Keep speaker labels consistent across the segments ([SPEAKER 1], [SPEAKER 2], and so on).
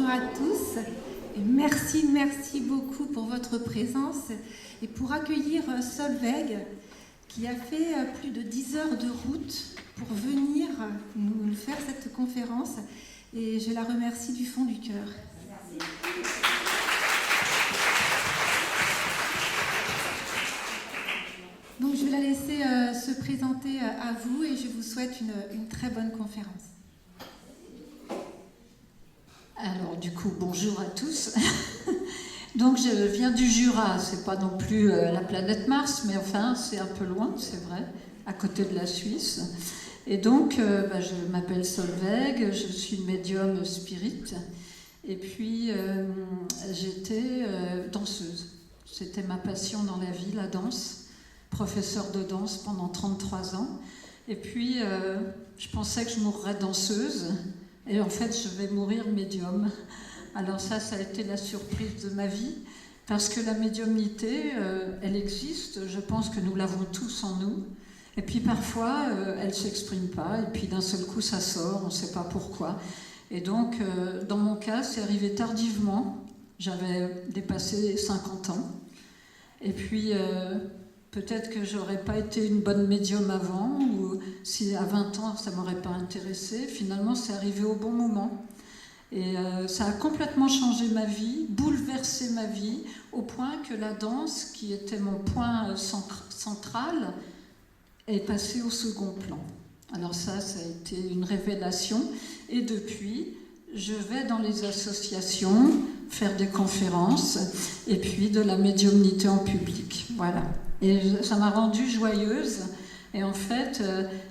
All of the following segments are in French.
[SPEAKER 1] bonjour à tous. Et merci beaucoup pour votre présence et pour accueillir Solveig qui a fait plus de 10 heures de route pour venir nous faire cette conférence. Et je la remercie du fond du cœur. Merci. Donc je vais la laisser se présenter à vous et je vous souhaite une très bonne conférence.
[SPEAKER 2] Alors du coup, bonjour à tous. Donc je viens du Jura, c'est pas non plus la planète Mars, mais enfin c'est un peu loin, c'est vrai, à côté de la Suisse. Et donc je m'appelle Solveig, je suis médium spirit, et puis j'étais danseuse. C'était ma passion dans la vie, la danse. Professeure de danse pendant 33 ans. Et puis, je pensais que je mourrais danseuse. Et en fait, je vais mourir médium. Alors ça a été la surprise de ma vie. Parce que la médiumnité, elle existe. Je pense que nous l'avons tous en nous. Et puis parfois, elle ne s'exprime pas. Et puis d'un seul coup, ça sort. On ne sait pas pourquoi. Et donc, dans mon cas, c'est arrivé tardivement. J'avais dépassé 50 ans. Et puis... peut-être que j'aurais pas été une bonne médium avant, ou si à 20 ans ça m'aurait pas intéressé. Finalement, c'est arrivé au bon moment. Et ça a complètement changé ma vie, bouleversé ma vie, au point que la danse, qui était mon point central, est passée au second plan. Alors ça a été une révélation. Et depuis, je vais dans les associations faire des conférences et puis de la médiumnité en public. Voilà. Et ça m'a rendue joyeuse. Et en fait,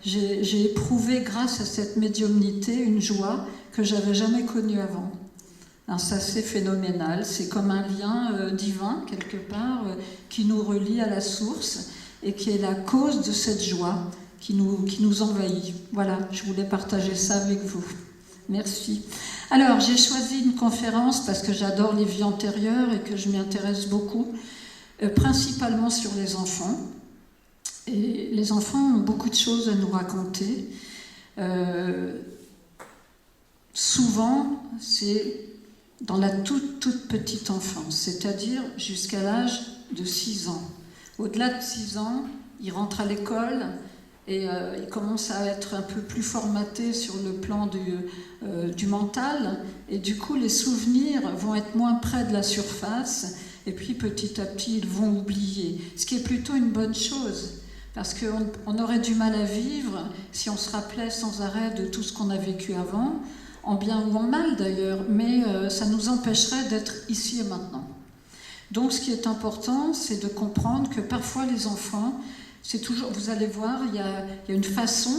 [SPEAKER 2] j'ai éprouvé grâce à cette médiumnité une joie que j'avais jamais connue avant. Alors ça, c'est phénoménal. C'est comme un lien divin, quelque part, qui nous relie à la source et qui est la cause de cette joie qui nous envahit. Voilà, je voulais partager ça avec vous. Merci. Alors, j'ai choisi une conférence parce que j'adore les vies antérieures et que je m'y intéresse beaucoup, principalement sur les enfants. Et les enfants ont beaucoup de choses à nous raconter. Souvent, c'est dans la toute petite enfance, c'est-à-dire jusqu'à l'âge de 6 ans. Au-delà de 6 ans, ils rentrent à l'école et ils commencent à être un peu plus formatés sur le plan du mental. Et du coup, les souvenirs vont être moins près de la surface. Et puis, petit à petit, ils vont oublier. Ce qui est plutôt une bonne chose. Parce qu'on aurait du mal à vivre si on se rappelait sans arrêt de tout ce qu'on a vécu avant, en bien ou en mal d'ailleurs, mais ça nous empêcherait d'être ici et maintenant. Donc ce qui est important, c'est de comprendre que parfois les enfants, c'est toujours, vous allez voir, il y a une façon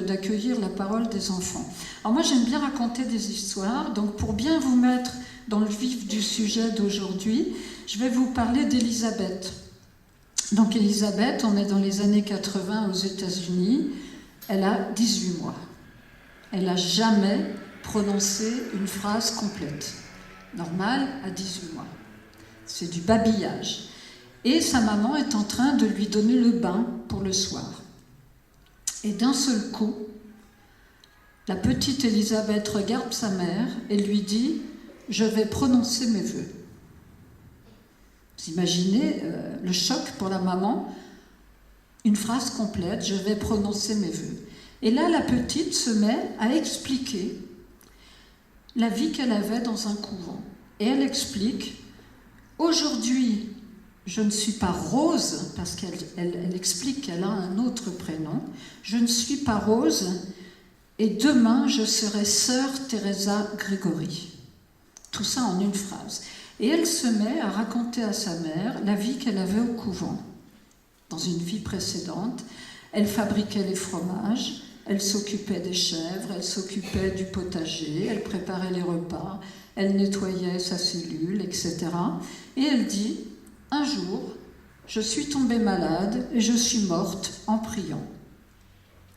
[SPEAKER 2] d'accueillir la parole des enfants. Alors moi j'aime bien raconter des histoires, donc pour bien vous mettre dans le vif du sujet d'aujourd'hui, je vais vous parler d'Élisabeth. Donc Élisabeth, on est dans les années 80 aux États-Unis, elle a 18 mois. Elle n'a jamais prononcé une phrase complète. Normale, à 18 mois. C'est du babillage. Et sa maman est en train de lui donner le bain pour le soir. Et d'un seul coup, la petite Élisabeth regarde sa mère et lui dit « Je vais prononcer mes vœux ». Vous imaginez le choc pour la maman, une phrase complète, je vais prononcer mes vœux. Et là, la petite se met à expliquer la vie qu'elle avait dans un couvent. Et elle explique, aujourd'hui, je ne suis pas Rose, parce qu'elle explique qu'elle a un autre prénom, je ne suis pas Rose, et demain, je serai sœur Teresa Grégory. Tout ça en une phrase. Et elle se met à raconter à sa mère la vie qu'elle avait au couvent. Dans une vie précédente, elle fabriquait les fromages, elle s'occupait des chèvres, elle s'occupait du potager, elle préparait les repas, elle nettoyait sa cellule, etc. Et elle dit, un jour, je suis tombée malade et je suis morte en priant.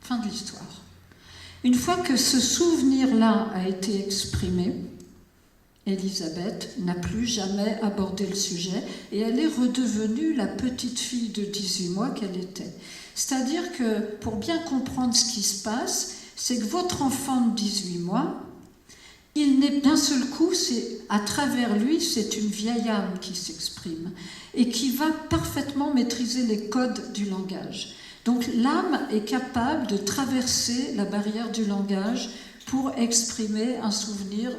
[SPEAKER 2] Fin de l'histoire. Une fois que ce souvenir-là a été exprimé, Élisabeth n'a plus jamais abordé le sujet et elle est redevenue la petite fille de 18 mois qu'elle était. C'est-à-dire que pour bien comprendre ce qui se passe, c'est que votre enfant de 18 mois, il n'est d'un seul coup, c'est à travers lui, c'est une vieille âme qui s'exprime et qui va parfaitement maîtriser les codes du langage. Donc l'âme est capable de traverser la barrière du langage pour exprimer un souvenir,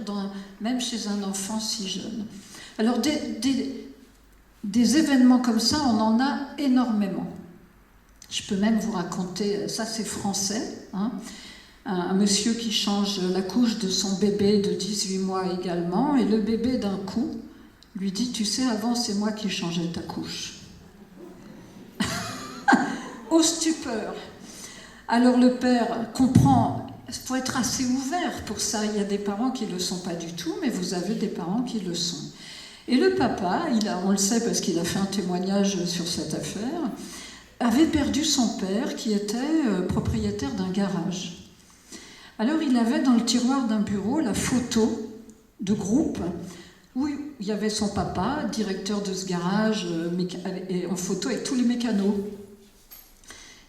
[SPEAKER 2] même chez un enfant si jeune. Alors des événements comme ça, on en a énormément. Je peux même vous raconter, ça c'est français, hein, un monsieur qui change la couche de son bébé de 18 mois également, et le bébé d'un coup lui dit « Tu sais, avant c'est moi qui changeais ta couche. » Au stupeur. Alors le père comprend, il faut être assez ouvert pour ça, il y a des parents qui ne le sont pas du tout, mais vous avez des parents qui le sont. Et le papa, on le sait parce qu'il a fait un témoignage sur cette affaire, avait perdu son père qui était propriétaire d'un garage. Alors il avait dans le tiroir d'un bureau la photo de groupe où il y avait son papa, directeur de ce garage, en photo avec tous les mécanos.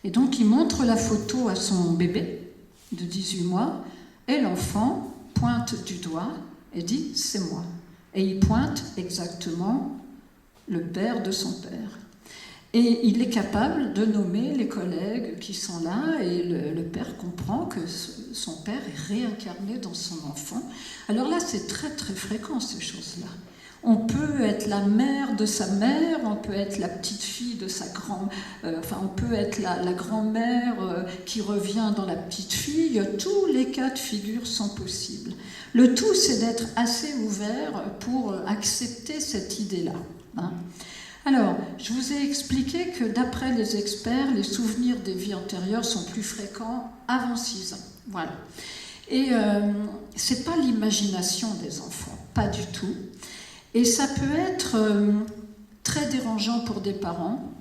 [SPEAKER 2] Et donc il montre la photo à son bébé de 18 mois et l'enfant pointe du doigt et dit « c'est moi ». Et il pointe exactement le père de son père. Et il est capable de nommer les collègues qui sont là et le père comprend que son père est réincarné dans son enfant. Alors là, c'est très très fréquent ces choses-là. On peut être la mère de sa mère, on peut être la petite fille de sa on peut être la grand-mère qui revient dans la petite fille. Tous les cas de figure sont possibles. Le tout, c'est d'être assez ouvert pour accepter cette idée-là. Hein. Alors, je vous ai expliqué que d'après les experts, les souvenirs des vies antérieures sont plus fréquents avant 6 ans. Voilà. Et c'est pas l'imagination des enfants, pas du tout. Et ça peut être très dérangeant pour des parents,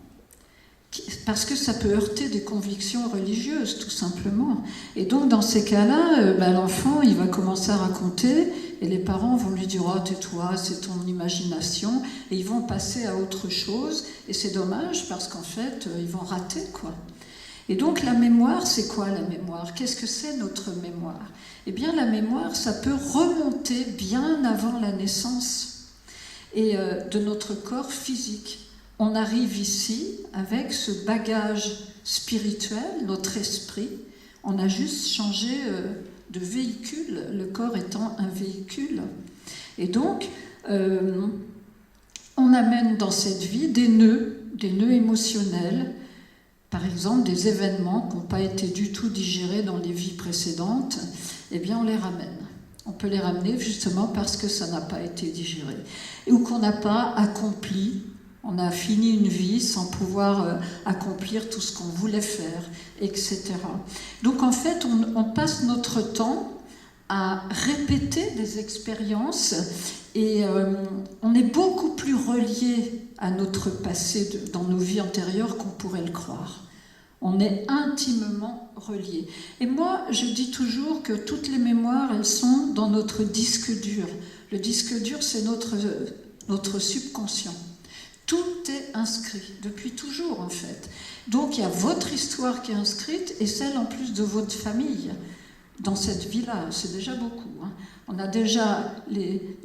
[SPEAKER 2] parce que ça peut heurter des convictions religieuses, tout simplement. Et donc, dans ces cas-là, l'enfant, il va commencer à raconter, et les parents vont lui dire « Oh, tais-toi, c'est ton imagination », et ils vont passer à autre chose, et c'est dommage, parce qu'en fait, ils vont rater, quoi. Et donc, la mémoire, c'est quoi la mémoire? Qu'est-ce que c'est notre mémoire? Eh bien, la mémoire, ça peut remonter bien avant la naissance et de notre corps physique. On arrive ici avec ce bagage spirituel, notre esprit. On a juste changé de véhicule, le corps étant un véhicule. Et donc, on amène dans cette vie des nœuds émotionnels, par exemple des événements qui n'ont pas été du tout digérés dans les vies précédentes, eh bien on les ramène. On peut les ramener justement parce que ça n'a pas été digéré. Ou qu'on n'a pas accompli, on a fini une vie sans pouvoir accomplir tout ce qu'on voulait faire, etc. Donc en fait, on passe notre temps à répéter des expériences et on est beaucoup plus relié à notre passé dans nos vies antérieures qu'on pourrait le croire. On est intimement reliés. Et moi, je dis toujours que toutes les mémoires, elles sont dans notre disque dur. Le disque dur, c'est notre subconscient. Tout est inscrit, depuis toujours en fait. Donc il y a votre histoire qui est inscrite et celle en plus de votre famille. Dans cette vie-là, c'est déjà beaucoup. Hein. On a déjà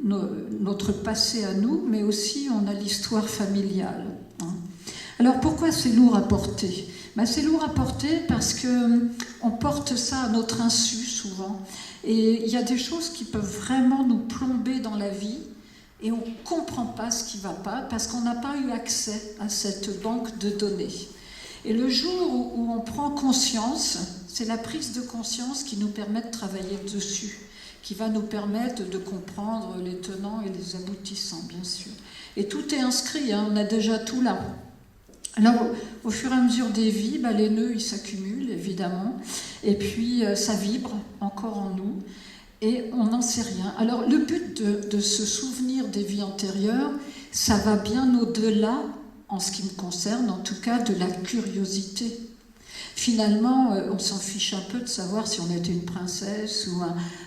[SPEAKER 2] notre passé à nous, mais aussi on a l'histoire familiale. Hein. Alors pourquoi c'est lourd à porter ? C'est lourd à porter parce qu'on porte ça à notre insu souvent. Et il y a des choses qui peuvent vraiment nous plomber dans la vie et on ne comprend pas ce qui ne va pas parce qu'on n'a pas eu accès à cette banque de données. Et le jour où on prend conscience, c'est la prise de conscience qui nous permet de travailler dessus, qui va nous permettre de comprendre les tenants et les aboutissants, bien sûr. Et tout est inscrit, hein, on a déjà tout là. Alors, au fur et à mesure des vies, les nœuds, ils s'accumulent, évidemment, et puis ça vibre encore en nous, et on n'en sait rien. Alors, le but de se souvenir des vies antérieures, ça va bien au-delà, en ce qui me concerne, en tout cas, de la curiosité. Finalement, on s'en fiche un peu de savoir si on était une princesse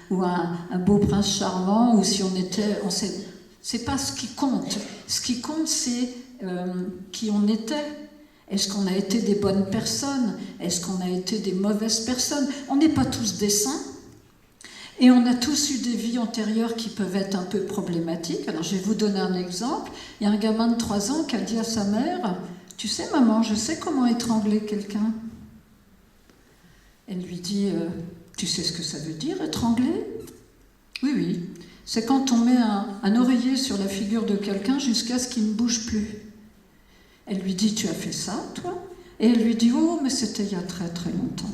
[SPEAKER 2] ou un beau prince charmant, ou si on était... C'est pas ce qui compte. Ce qui compte, c'est qui on était. Est-ce qu'on a été des bonnes personnes? Est-ce qu'on a été des mauvaises personnes? On n'est pas tous des saints. Et on a tous eu des vies antérieures qui peuvent être un peu problématiques. Alors je vais vous donner un exemple. Il y a un gamin de 3 ans qui a dit à sa mère « Tu sais maman, je sais comment étrangler quelqu'un ». Elle lui dit « Tu sais ce que ça veut dire, étrangler ?» « Oui, oui. C'est quand on met un oreiller sur la figure de quelqu'un jusqu'à ce qu'il ne bouge plus. » Elle lui dit « Tu as fait ça, toi ?» Et elle lui dit « Oh, mais c'était il y a très très longtemps. »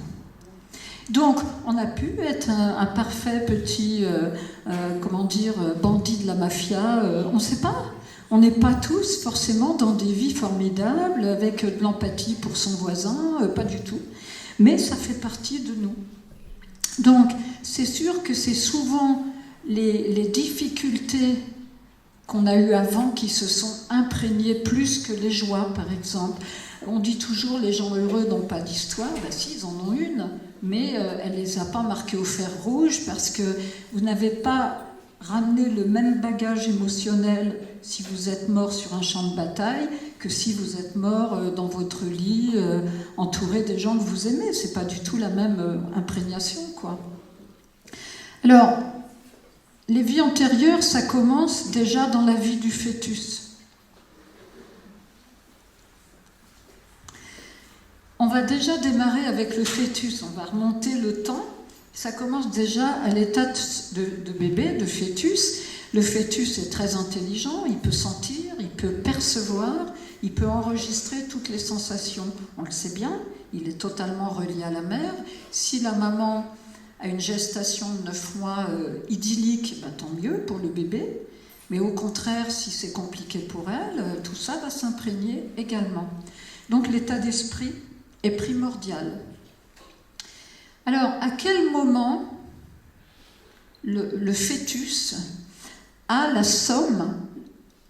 [SPEAKER 2] Donc, on a pu être un parfait petit, bandit de la mafia, on ne sait pas. On n'est pas tous forcément dans des vies formidables, avec de l'empathie pour son voisin, pas du tout. Mais ça fait partie de nous. Donc, c'est sûr que c'est souvent les difficultés qu'on a eues avant qui se sont imprégnées plus que les joies, par exemple. On dit toujours les gens heureux n'ont pas d'histoire. Ben si, ils en ont une, mais elle ne les a pas marqués au fer rouge parce que vous n'avez pas ramené le même bagage émotionnel si vous êtes mort sur un champ de bataille que si vous êtes mort dans votre lit, entouré des gens que vous aimez. C'est pas du tout la même imprégnation, quoi. Alors, les vies antérieures, ça commence déjà dans la vie du fœtus. On va déjà démarrer avec le fœtus, on va remonter le temps. Ça commence déjà à l'état de bébé, de fœtus. Le fœtus est très intelligent, il peut sentir, il peut percevoir, il peut enregistrer toutes les sensations. On le sait bien, il est totalement relié à la mère. Si la maman a une gestation de 9 mois idyllique, ben, tant mieux pour le bébé. Mais au contraire, si c'est compliqué pour elle, tout ça va s'imprégner également. Donc l'état d'esprit est primordial. Alors, à quel moment le fœtus a la somme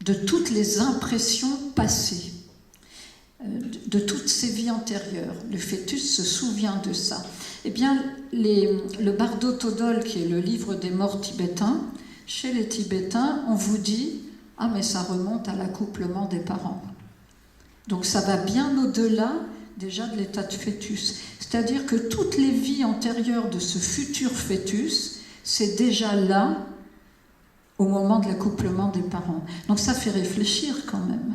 [SPEAKER 2] de toutes les impressions passées, de toutes ses vies antérieures? Le fœtus se souvient de ça. Eh bien, le Bardo Thodol, qui est le livre des morts tibétains, chez les Tibétains, on vous dit « Ah, mais ça remonte à l'accouplement des parents ». Donc ça va bien au-delà déjà de l'état de fœtus. C'est-à-dire que toutes les vies antérieures de ce futur fœtus, c'est déjà là au moment de l'accouplement des parents. Donc ça fait réfléchir quand même.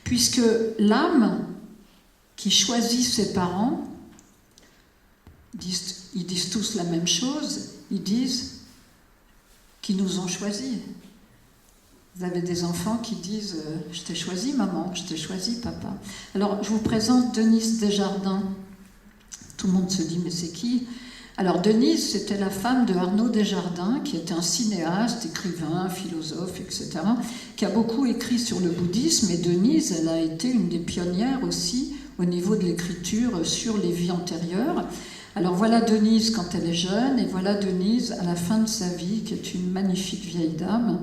[SPEAKER 2] Puisque l'âme qui choisit ses parents, ils disent tous la même chose, ils disent qu'ils nous ont choisis. Vous avez des enfants qui disent « Je t'ai choisi maman, je t'ai choisi papa ». Alors je vous présente Denise Desjardins. Tout le monde se dit « Mais c'est qui ?» Alors Denise, c'était la femme de Arnaud Desjardins, qui était un cinéaste, écrivain, philosophe, etc., qui a beaucoup écrit sur le bouddhisme. Et Denise, elle a été une des pionnières aussi au niveau de l'écriture sur les vies antérieures. Alors voilà Denise quand elle est jeune, et voilà Denise à la fin de sa vie, qui est une magnifique vieille dame,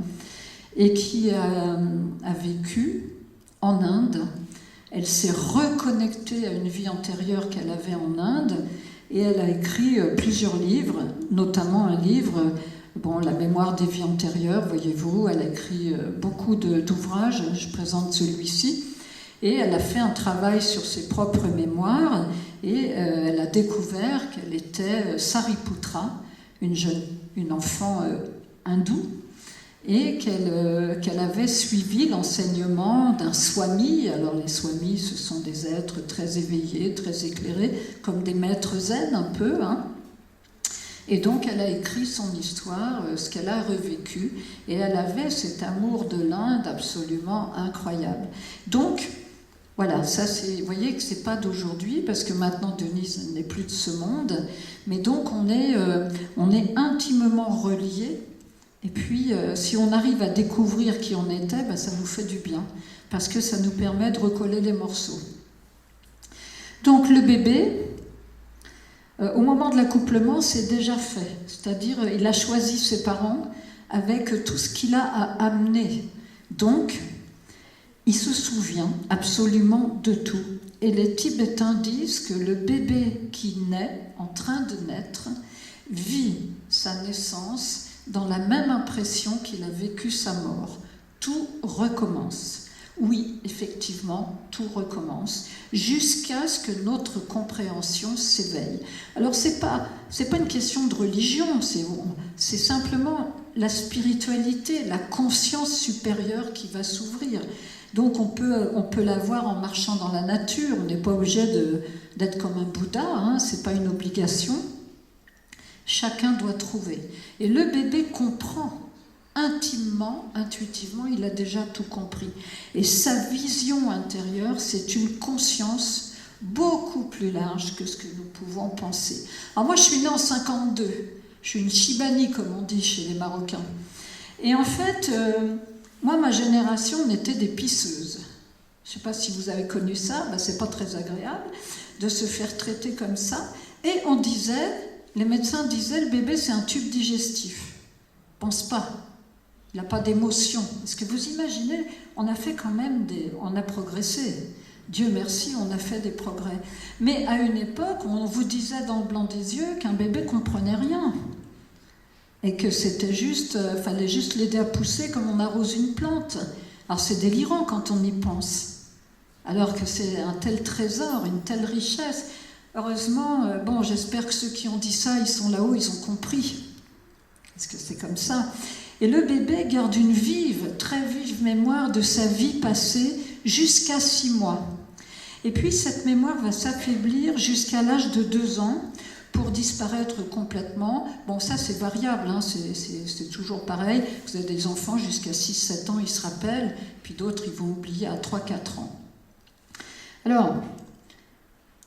[SPEAKER 2] et qui a vécu en Inde. Elle s'est reconnectée à une vie antérieure qu'elle avait en Inde, et elle a écrit plusieurs livres, notamment un livre, La mémoire des vies antérieures, voyez-vous. Elle a écrit beaucoup d'ouvrages, je présente celui-ci, et elle a fait un travail sur ses propres mémoires, et elle a découvert qu'elle était Sariputra, une enfant hindoue, et qu'elle avait suivi l'enseignement d'un swami. Alors les swamis, ce sont des êtres très éveillés, très éclairés, comme des maîtres zen un peu, hein. Et donc elle a écrit son histoire, ce qu'elle a revécu, et elle avait cet amour de l'Inde absolument incroyable. Donc voilà, ça c'est, vous voyez que c'est pas d'aujourd'hui, parce que maintenant Denise n'est plus de ce monde, mais donc on est intimement reliés. Et puis, si on arrive à découvrir qui on était, ben, ça nous fait du bien, parce que ça nous permet de recoller les morceaux. Donc, le bébé, au moment de l'accouplement, c'est déjà fait. C'est-à-dire, il a choisi ses parents avec tout ce qu'il a à amener. Donc, il se souvient absolument de tout. Et les Tibétains disent que le bébé qui naît, en train de naître, vit sa naissance dans la même impression qu'il a vécu sa mort. Tout recommence. Oui, effectivement, tout recommence, jusqu'à ce que notre compréhension s'éveille. Alors, c'est pas une question de religion, c'est simplement la spiritualité, la conscience supérieure qui va s'ouvrir. Donc, on peut la voir en marchant dans la nature, on n'est pas obligé d'être comme un Bouddha, hein, c'est pas une obligation. Chacun doit trouver. Et le bébé comprend. Intimement, intuitivement, il a déjà tout compris. Et sa vision intérieure, c'est une conscience beaucoup plus large que ce que nous pouvons penser. Alors moi, je suis née en 52. Je suis une Chibani, comme on dit chez les Marocains. Et en fait, moi, ma génération, on était des pisseuses. Je ne sais pas si vous avez connu ça, c'est pas très agréable de se faire traiter comme ça. Et on disait, les médecins disaient, le bébé, c'est un tube digestif. Pense pas. Il n'a pas d'émotion. Est-ce que vous imaginez, on a fait quand même on a progressé. Dieu merci, on a fait des progrès. Mais à une époque, on vous disait dans le blanc des yeux qu'un bébé comprenait rien. Et que c'était fallait juste l'aider à pousser comme on arrose une plante. Alors c'est délirant quand on y pense. Alors que c'est un tel trésor, une telle richesse. Heureusement, j'espère que ceux qui ont dit ça, ils sont là-haut, ils ont compris. Parce que c'est comme ça. Et le bébé garde une très vive mémoire de sa vie passée jusqu'à 6 mois. Et puis cette mémoire va s'affaiblir jusqu'à l'âge de 2 ans pour disparaître complètement. Bon, ça c'est variable, hein, c'est toujours pareil. Vous avez des enfants jusqu'à 6-7 ans, ils se rappellent, puis d'autres ils vont oublier à 3-4 ans. Alors,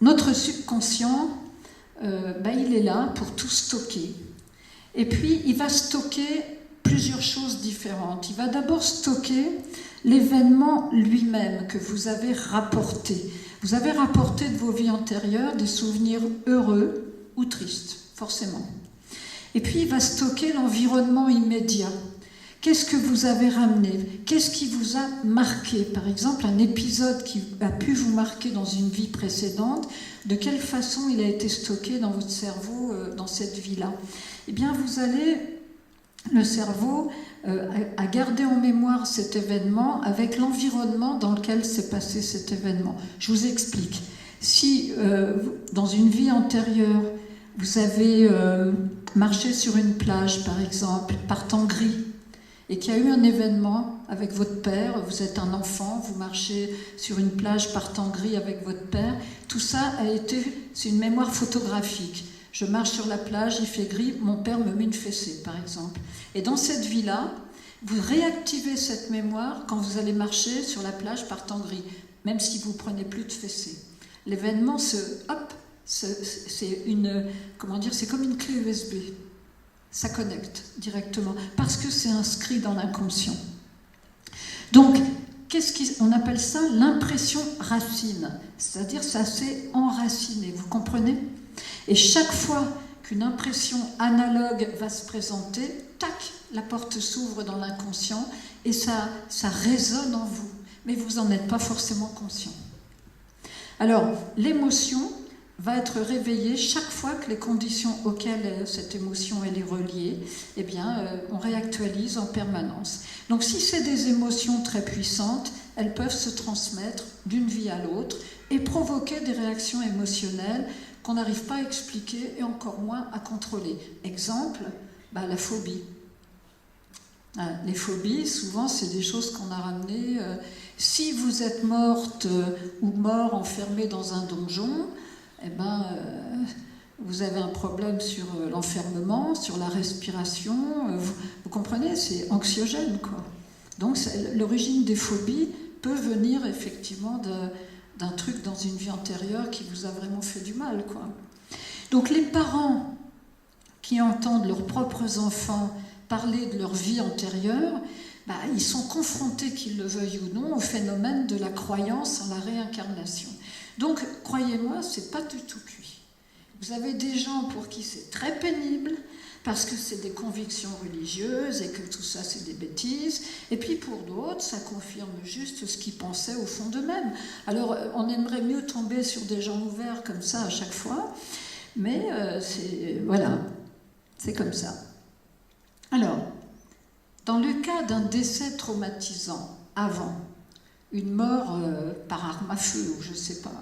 [SPEAKER 2] notre subconscient, il est là pour tout stocker. Et puis il va stocker plusieurs choses différentes. Il va d'abord stocker l'événement lui-même que vous avez rapporté. Vous avez rapporté de vos vies antérieures des souvenirs heureux ou tristes, forcément. Et puis il va stocker l'environnement immédiat. Qu'est-ce que vous avez ramené? Qu'est-ce qui vous a marqué? Par exemple, un épisode qui a pu vous marquer dans une vie précédente, de quelle façon il a été stocké dans votre cerveau dans cette vie-là? Eh bien, le cerveau a gardé en mémoire cet événement avec l'environnement dans lequel s'est passé cet événement. Je vous explique. Si, dans une vie antérieure, vous avez marché sur une plage, par exemple, par temps gris, et qu'il y a eu un événement avec votre père, vous êtes un enfant, vous marchez sur une plage par temps gris avec votre père, tout ça c'est une mémoire photographique. Je marche sur la plage, il fait gris, mon père me met une fessée, par exemple. Et dans cette vie-là, vous réactivez cette mémoire quand vous allez marcher sur la plage par temps gris, même si vous ne prenez plus de fessée. L'événement, c'est comme une clé USB. Ça connecte directement, parce que c'est inscrit dans l'inconscient. Donc, on appelle ça l'impression racine, c'est-à-dire ça s'est enraciné, vous comprenez ? Et chaque fois qu'une impression analogue va se présenter, tac, la porte s'ouvre dans l'inconscient et ça résonne en vous, mais vous n'en êtes pas forcément conscient. Alors, l'émotion va être réveillée chaque fois que les conditions auxquelles cette émotion elle est reliée, on réactualise en permanence. Donc si c'est des émotions très puissantes, elles peuvent se transmettre d'une vie à l'autre et provoquer des réactions émotionnelles qu'on n'arrive pas à expliquer et encore moins à contrôler. Exemple, la phobie. Les phobies, souvent, c'est des choses qu'on a ramenées. Si vous êtes morte ou mort enfermé dans un donjon, vous avez un problème sur l'enfermement, sur la respiration. Vous comprenez, c'est anxiogène, quoi. Donc, l'origine des phobies peut venir effectivement d'un truc dans une vie antérieure qui vous a vraiment fait du mal, quoi. Donc, les parents qui entendent leurs propres enfants parler de leur vie antérieure, ils sont confrontés, qu'ils le veuillent ou non, au phénomène de la croyance en la réincarnation. Donc, croyez-moi, c'est pas du tout cuit. Vous avez des gens pour qui c'est très pénible, parce que c'est des convictions religieuses et que tout ça, c'est des bêtises. Et puis pour d'autres, ça confirme juste ce qu'ils pensaient au fond d'eux-mêmes. Alors, on aimerait mieux tomber sur des gens ouverts comme ça à chaque fois, mais c'est comme ça. Alors, dans le cas d'un décès traumatisant avant, une mort par arme à feu, ou je ne sais pas,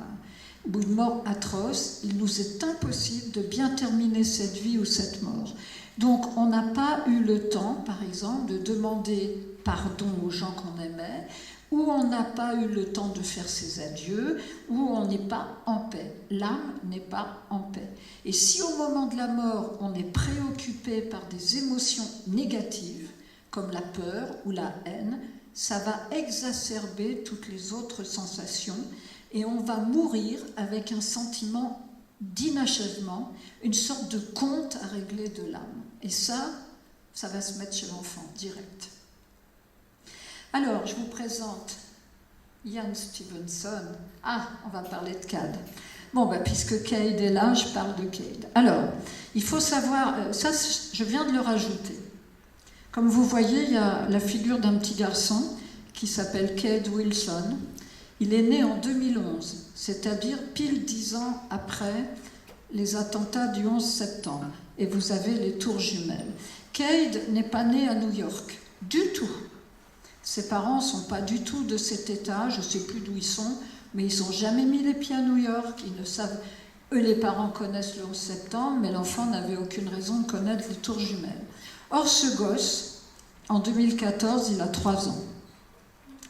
[SPEAKER 2] ou une mort atroce, il nous est impossible de bien terminer cette vie ou cette mort. Donc on n'a pas eu le temps, par exemple, de demander pardon aux gens qu'on aimait, ou on n'a pas eu le temps de faire ses adieux, ou on n'est pas en paix. L'âme n'est pas en paix. Et si au moment de la mort, on est préoccupé par des émotions négatives, comme la peur ou la haine, ça va exacerber toutes les autres sensations et on va mourir avec un sentiment d'inachèvement, une sorte de compte à régler de l'âme. Et ça va se mettre chez l'enfant, direct. Alors, je vous présente Ian Stevenson. Ah, on va parler de Cade. Bon, puisque Cade est là, je parle de Cade. Alors, il faut savoir, ça, je viens de le rajouter. Comme vous voyez, il y a la figure d'un petit garçon qui s'appelle Cade Wilson. Il est né en 2011, c'est-à-dire pile 10 ans après les attentats du 11 septembre. Et vous avez les tours jumelles. Cade n'est pas né à New York, du tout. Ses parents ne sont pas du tout de cet état, je ne sais plus d'où ils sont, mais ils n'ont jamais mis les pieds à New York. Ils ne savent. Eux, les parents connaissent le 11 septembre, mais l'enfant n'avait aucune raison de connaître les tours jumelles. Or, ce gosse, en 2014, il a 3 ans.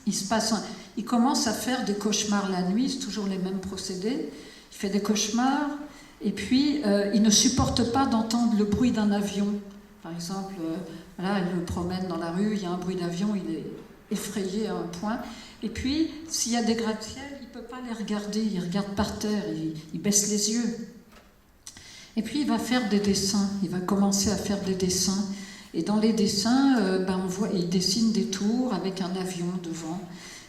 [SPEAKER 2] Il commence à faire des cauchemars la nuit, c'est toujours les mêmes procédés. Il fait des cauchemars, et puis il ne supporte pas d'entendre le bruit d'un avion. Par exemple, voilà, il le promène dans la rue, il y a un bruit d'avion, il est effrayé à un point. Et puis, s'il y a des gratte-ciel, il ne peut pas les regarder, il regarde par terre, il baisse les yeux. Et puis, il va faire des dessins, il va commencer à faire des dessins. Et dans les dessins, on voit, il dessine des tours avec un avion devant.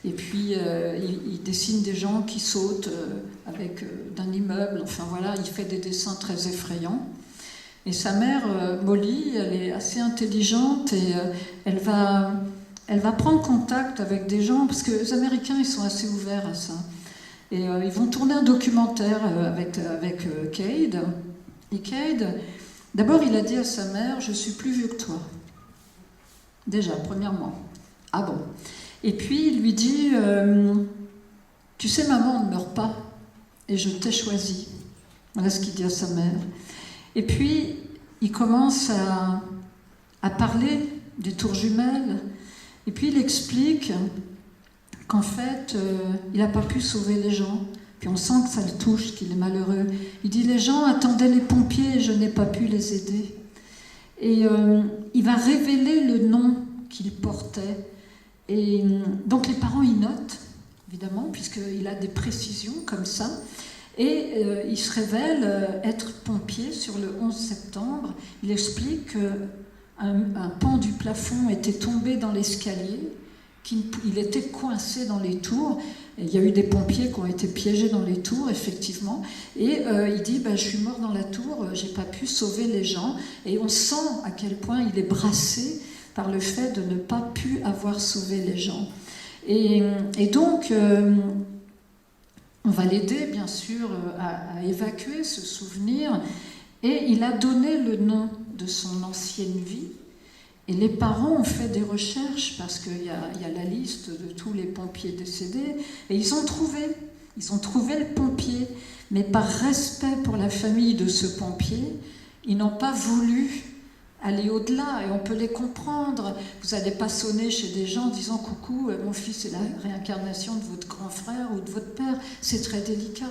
[SPEAKER 2] Et puis, il dessine des gens qui sautent d'un immeuble. Enfin, voilà, il fait des dessins très effrayants. Et sa mère, Molly, elle est assez intelligente et elle va prendre contact avec des gens, parce que les Américains, ils sont assez ouverts à ça. Et ils vont tourner un documentaire avec Cade. Et Cade, d'abord, il a dit à sa mère, « Je suis plus vieux que toi. » Déjà, premièrement. Ah bon. Et puis, il lui dit, « Tu sais, maman, on ne meurt pas, et je t'ai choisi. » Voilà ce qu'il dit à sa mère. Et puis, il commence à parler des tours jumelles. Et puis, il explique qu'en fait, il n'a pas pu sauver les gens. Puis on sent que ça le touche, qu'il est malheureux. Il dit, les gens attendaient les pompiers et je n'ai pas pu les aider. Et il va révéler le nom qu'il portait. Et donc les parents, ils notent, évidemment, puisqu'il a des précisions comme ça. Et il se révèle être pompier sur le 11 septembre. Il explique qu'un pan du plafond était tombé dans l'escalier, qu'il était coincé dans les tours. Et il y a eu des pompiers qui ont été piégés dans les tours, effectivement. Et il dit, je suis mort dans la tour, j'ai pas pu sauver les gens. Et on sent à quel point il est brassé par le fait de ne pas pu avoir sauvé les gens. Et donc, on va l'aider, bien sûr, à évacuer ce souvenir. Et il a donné le nom de son ancienne vie. Et les parents ont fait des recherches, parce qu'il y a la liste de tous les pompiers décédés, et ils ont trouvé le pompier. Mais par respect pour la famille de ce pompier, ils n'ont pas voulu aller au-delà, et on peut les comprendre. Vous n'allez pas sonner chez des gens en disant « Coucou, mon fils est la réincarnation de votre grand frère ou de votre père », c'est très délicat.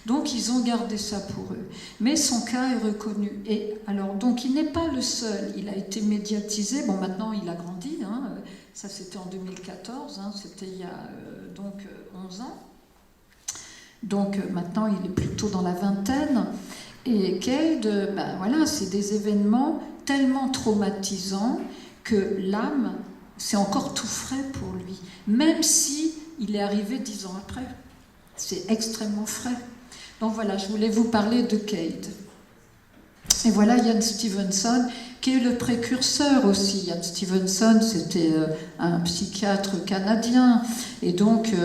[SPEAKER 2] Donc ils ont gardé ça pour eux. Mais son cas est reconnu. Et alors, donc il n'est pas le seul, il a été médiatisé. Bon, maintenant il a grandi, ça c'était en 2014, c'était il y a 11 ans. Donc maintenant il est plutôt dans la vingtaine. Et Cade, voilà, c'est des événements tellement traumatisants que l'âme, c'est encore tout frais pour lui. Même si il est arrivé 10 ans après. C'est extrêmement frais. Donc voilà, je voulais vous parler de Cade. Et voilà Ian Stevenson, qui est le précurseur aussi. Ian Stevenson, c'était un psychiatre canadien. Et donc, il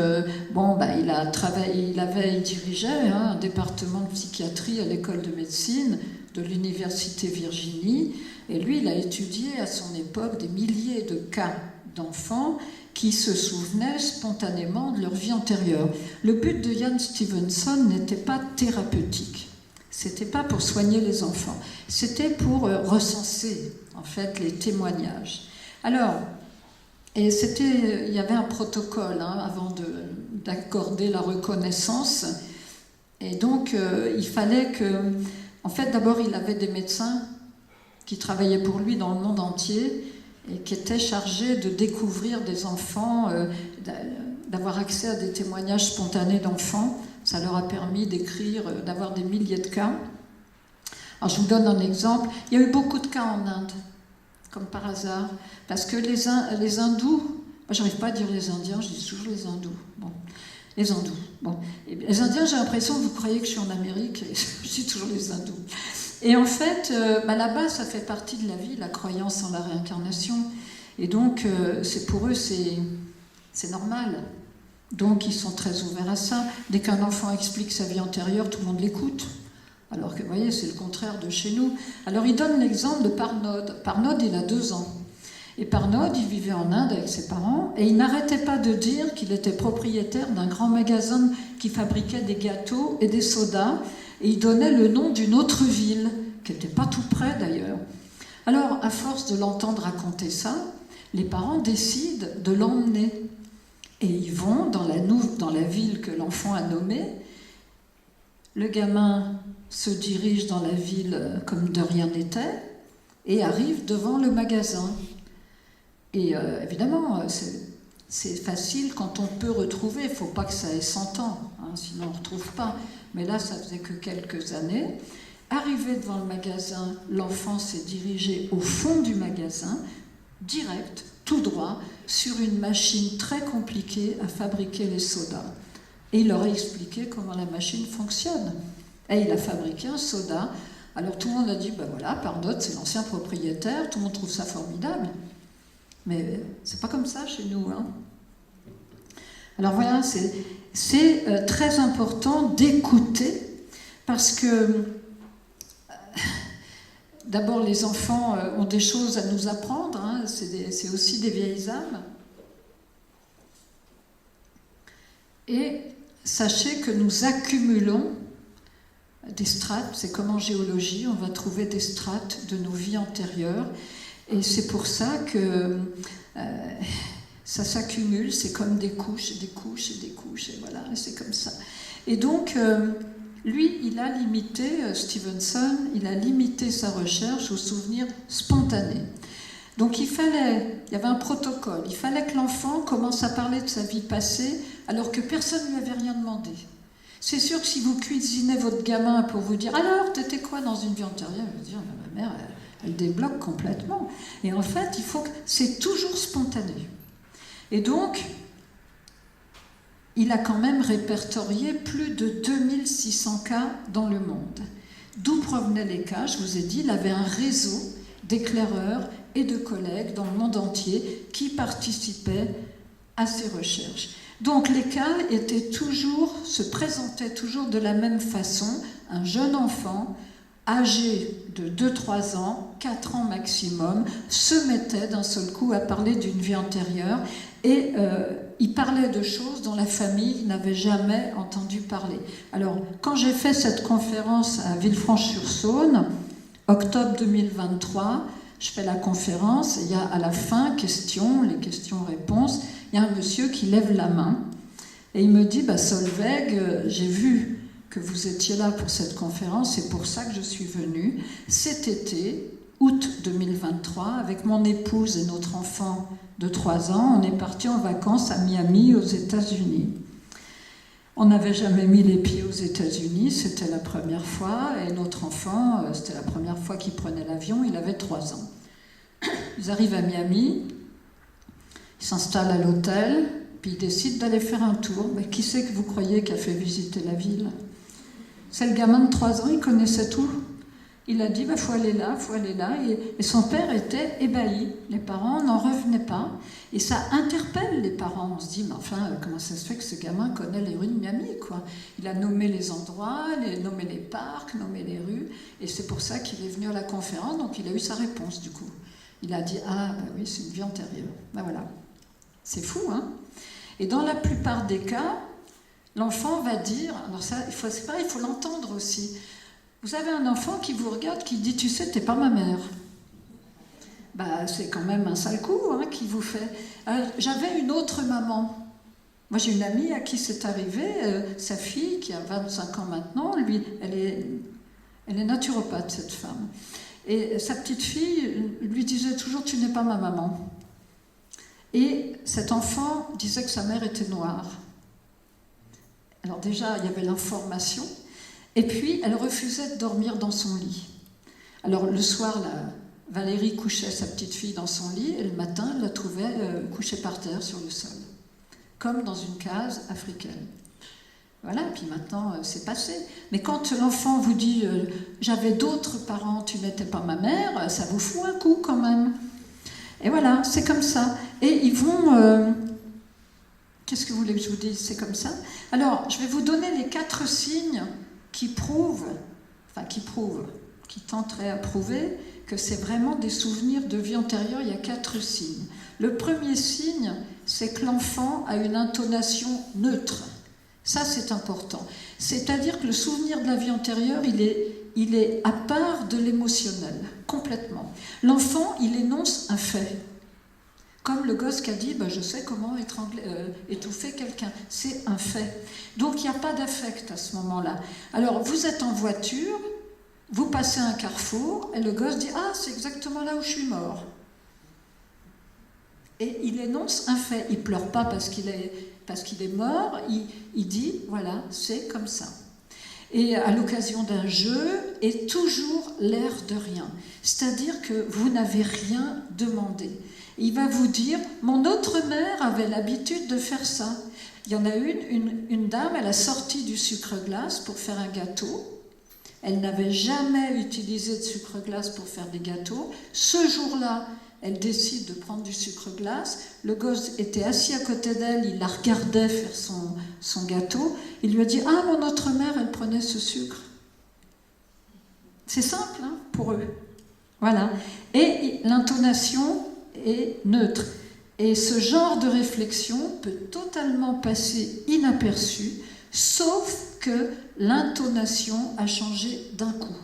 [SPEAKER 2] dirigeait un département de psychiatrie à l'école de médecine de l'université Virginie. Et lui, il a étudié à son époque des milliers de cas d'enfants qui se souvenaient spontanément de leur vie antérieure. Le but de Jan Stevenson n'était pas thérapeutique. C'était pas pour soigner les enfants. C'était pour recenser, en fait, les témoignages. Alors, il y avait un protocole avant d'accorder la reconnaissance. Et donc, il fallait que... En fait, d'abord, il avait des médecins qui travaillaient pour lui dans le monde entier et qui étaient chargés de découvrir des enfants, d'avoir accès à des témoignages spontanés d'enfants. Ça leur a permis d'écrire, d'avoir des milliers de cas. Alors, je vous donne un exemple. Il y a eu beaucoup de cas en Inde, comme par hasard, parce que les hindous, moi, j'arrive pas à dire les Indiens, je dis toujours les hindous. Bon. Les hindous. Bon. Les Indiens, j'ai l'impression que vous croyez que je suis en Amérique, et je dis toujours les hindous. Et en fait, là-bas, ça fait partie de la vie, la croyance en la réincarnation. Et donc, pour eux, c'est normal. Donc, ils sont très ouverts à ça. Dès qu'un enfant explique sa vie antérieure, tout le monde l'écoute. Alors que, vous voyez, c'est le contraire de chez nous. Alors, il donne l'exemple de Parnod. Parnod, il a 2 ans. Et Parnod, il vivait en Inde avec ses parents, et il n'arrêtait pas de dire qu'il était propriétaire d'un grand magasin qui fabriquait des gâteaux et des sodas, et il donnait le nom d'une autre ville, qui n'était pas tout près d'ailleurs. Alors, à force de l'entendre raconter ça, les parents décident de l'emmener. Et ils vont dans la ville que l'enfant a nommée. Le gamin se dirige dans la ville comme de rien n'était, et arrive devant le magasin. Et évidemment, c'est facile quand on peut retrouver, il ne faut pas que ça ait 100 ans, sinon on ne retrouve pas. Mais là, ça faisait que quelques années. Arrivé devant le magasin, l'enfant s'est dirigé au fond du magasin, direct, tout droit, sur une machine très compliquée à fabriquer les sodas. Et il leur a expliqué comment la machine fonctionne. Et il a fabriqué un soda. Alors tout le monde a dit, ben voilà, Parnod, c'est l'ancien propriétaire, tout le monde trouve ça formidable. Mais c'est pas comme ça chez nous. Alors voilà, c'est très important d'écouter, parce que d'abord les enfants ont des choses à nous apprendre, c'est aussi des vieilles âmes. Et sachez que nous accumulons des strates, c'est comme en géologie, on va trouver des strates de nos vies antérieures. Et c'est pour ça que ça s'accumule, c'est comme des couches, et des couches, et des couches, et voilà, c'est comme ça. Et donc, lui, il a limité, Stevenson, il a limité sa recherche aux souvenirs spontanés. Donc il y avait un protocole, il fallait que l'enfant commence à parler de sa vie passée alors que personne ne lui avait rien demandé. C'est sûr que si vous cuisinez votre gamin pour vous dire « Alors, t'étais quoi dans une vie antérieure ?» Il va dire « Ma mère, elle débloque complètement. » Et en fait, c'est toujours spontané. Et donc, il a quand même répertorié plus de 2600 cas dans le monde. D'où provenaient les cas? Je vous ai dit, il avait un réseau d'éclaireurs et de collègues dans le monde entier qui participaient à ses recherches. Donc les cas se présentaient toujours de la même façon. Un jeune enfant, âgé de 2-3 ans, 4 ans maximum, se mettait d'un seul coup à parler d'une vie antérieure et il parlait de choses dont la famille n'avait jamais entendu parler. Alors, quand j'ai fait cette conférence à Villefranche-sur-Saône, octobre 2023, je fais la conférence et il y a à la fin les questions-réponses, il y a un monsieur qui lève la main et il me dit « Solveig, j'ai vu que vous étiez là pour cette conférence, c'est pour ça que je suis venue. Cet été, août 2023, avec mon épouse et notre enfant de 3 ans, on est partis en vacances à Miami, aux États-Unis. On n'avait jamais mis les pieds aux États-Unis, c'était la première fois, et notre enfant, c'était la première fois qu'il prenait l'avion, il avait 3 ans. Ils arrivent à Miami, ils s'installent à l'hôtel, puis ils décident d'aller faire un tour. Mais qui c'est que vous croyez qui a fait visiter la ville? C'est le gamin de 3 ans, il connaissait tout. Il a dit, faut aller là, faut aller là. Et son père était ébahi. Les parents n'en revenaient pas. Et ça interpelle les parents. On se dit, mais enfin, comment ça se fait que ce gamin connaît les rues de Miami, quoi? Il a nommé les endroits, nommé les parcs, nommé les rues. Et c'est pour ça qu'il est venu à la conférence. Donc il a eu sa réponse, du coup. Il a dit, oui, c'est une vie antérieure. Voilà. C'est fou, hein? Et dans la plupart des cas, l'enfant va dire, alors ça, c'est pareil, il faut l'entendre aussi. Vous avez un enfant qui vous regarde, qui dit, tu sais, t'es pas ma mère. Bah, c'est quand même un sale coup, hein, qui vous fait. J'avais une autre maman. Moi, j'ai une amie à qui c'est arrivé, sa fille, qui a 25 ans maintenant, elle est naturopathe, cette femme. Et sa petite fille lui disait toujours, tu n'es pas ma maman. Et cet enfant disait que sa mère était noire. Alors déjà, il y avait l'information. Et puis, elle refusait de dormir dans son lit. Alors, le soir, Valérie couchait sa petite fille dans son lit, et le matin, elle la trouvait couchée par terre sur le sol, comme dans une case africaine. Voilà, puis maintenant, c'est passé. Mais quand l'enfant vous dit « j'avais d'autres parents, tu n'étais pas ma mère », ça vous fout un coup quand même. Et voilà, c'est comme ça. Et ils vont... Qu'est-ce que vous voulez que je vous dise? C'est comme ça. Alors, je vais vous donner les 4 signes qui tenteraient à prouver que c'est vraiment des souvenirs de vie antérieure. Il y a 4 signes. Le premier signe, c'est que l'enfant a une intonation neutre. Ça, c'est important. C'est-à-dire que le souvenir de la vie antérieure, il est à part de l'émotionnel, complètement. L'enfant, il énonce un fait. Comme le gosse qui a dit je sais comment étouffer quelqu'un. C'est un fait. Donc, il n'y a pas d'affect à ce moment-là. Alors, vous êtes en voiture, vous passez un carrefour, et le gosse dit « Ah, c'est exactement là où je suis mort ». Et il énonce un fait. Il ne pleure pas parce qu'il est mort, il dit « Voilà, c'est comme ça ». Et à l'occasion d'un jeu, et toujours l'air de rien. C'est-à-dire que vous n'avez rien demandé. Il va vous dire « Mon autre mère avait l'habitude de faire ça ». Il y en a une dame, elle a sorti du sucre glace pour faire un gâteau. Elle n'avait jamais utilisé de sucre glace pour faire des gâteaux. Ce jour-là, elle décide de prendre du sucre glace. Le gosse était assis à côté d'elle, il la regardait faire son gâteau. Il lui a dit « Ah, mon autre mère, elle prenait ce sucre ». C'est simple, hein, pour eux. Voilà. Et l'intonation est neutre. Et ce genre de réflexion peut totalement passer inaperçu, sauf que l'intonation a changé d'un coup.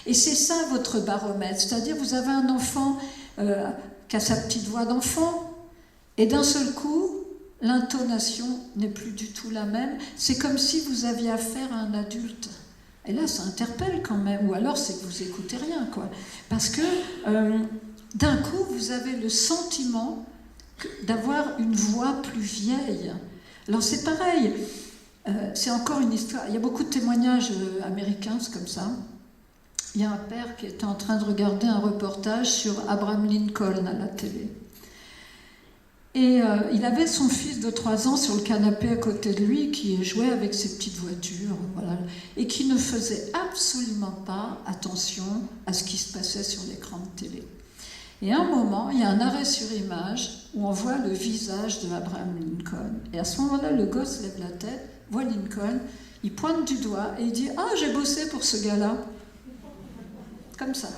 [SPEAKER 2] Et c'est ça votre baromètre. C'est-à-dire, vous avez un enfant qui a sa petite voix d'enfant, et d'un seul coup, l'intonation n'est plus du tout la même. C'est comme si vous aviez affaire à un adulte. Et là, ça interpelle quand même. Ou alors, c'est que vous n'écoutez rien, quoi. Parce que, d'un coup, vous avez le sentiment d'avoir une voix plus vieille. Alors, c'est pareil. C'est encore une histoire. Il y a beaucoup de témoignages américains, c'est comme ça. Il y a un père qui était en train de regarder un reportage sur Abraham Lincoln à la télé. Et il avait son fils de 3 ans sur le canapé à côté de lui qui jouait avec ses petites voitures, voilà, et qui ne faisait absolument pas attention à ce qui se passait sur l'écran de télé. Et à un moment, il y a un arrêt sur image où on voit le visage de Abraham Lincoln. Et à ce moment-là, le gosse lève la tête, voit Lincoln, il pointe du doigt et il dit « Ah, j'ai bossé pour ce gars-là ». Comme ça.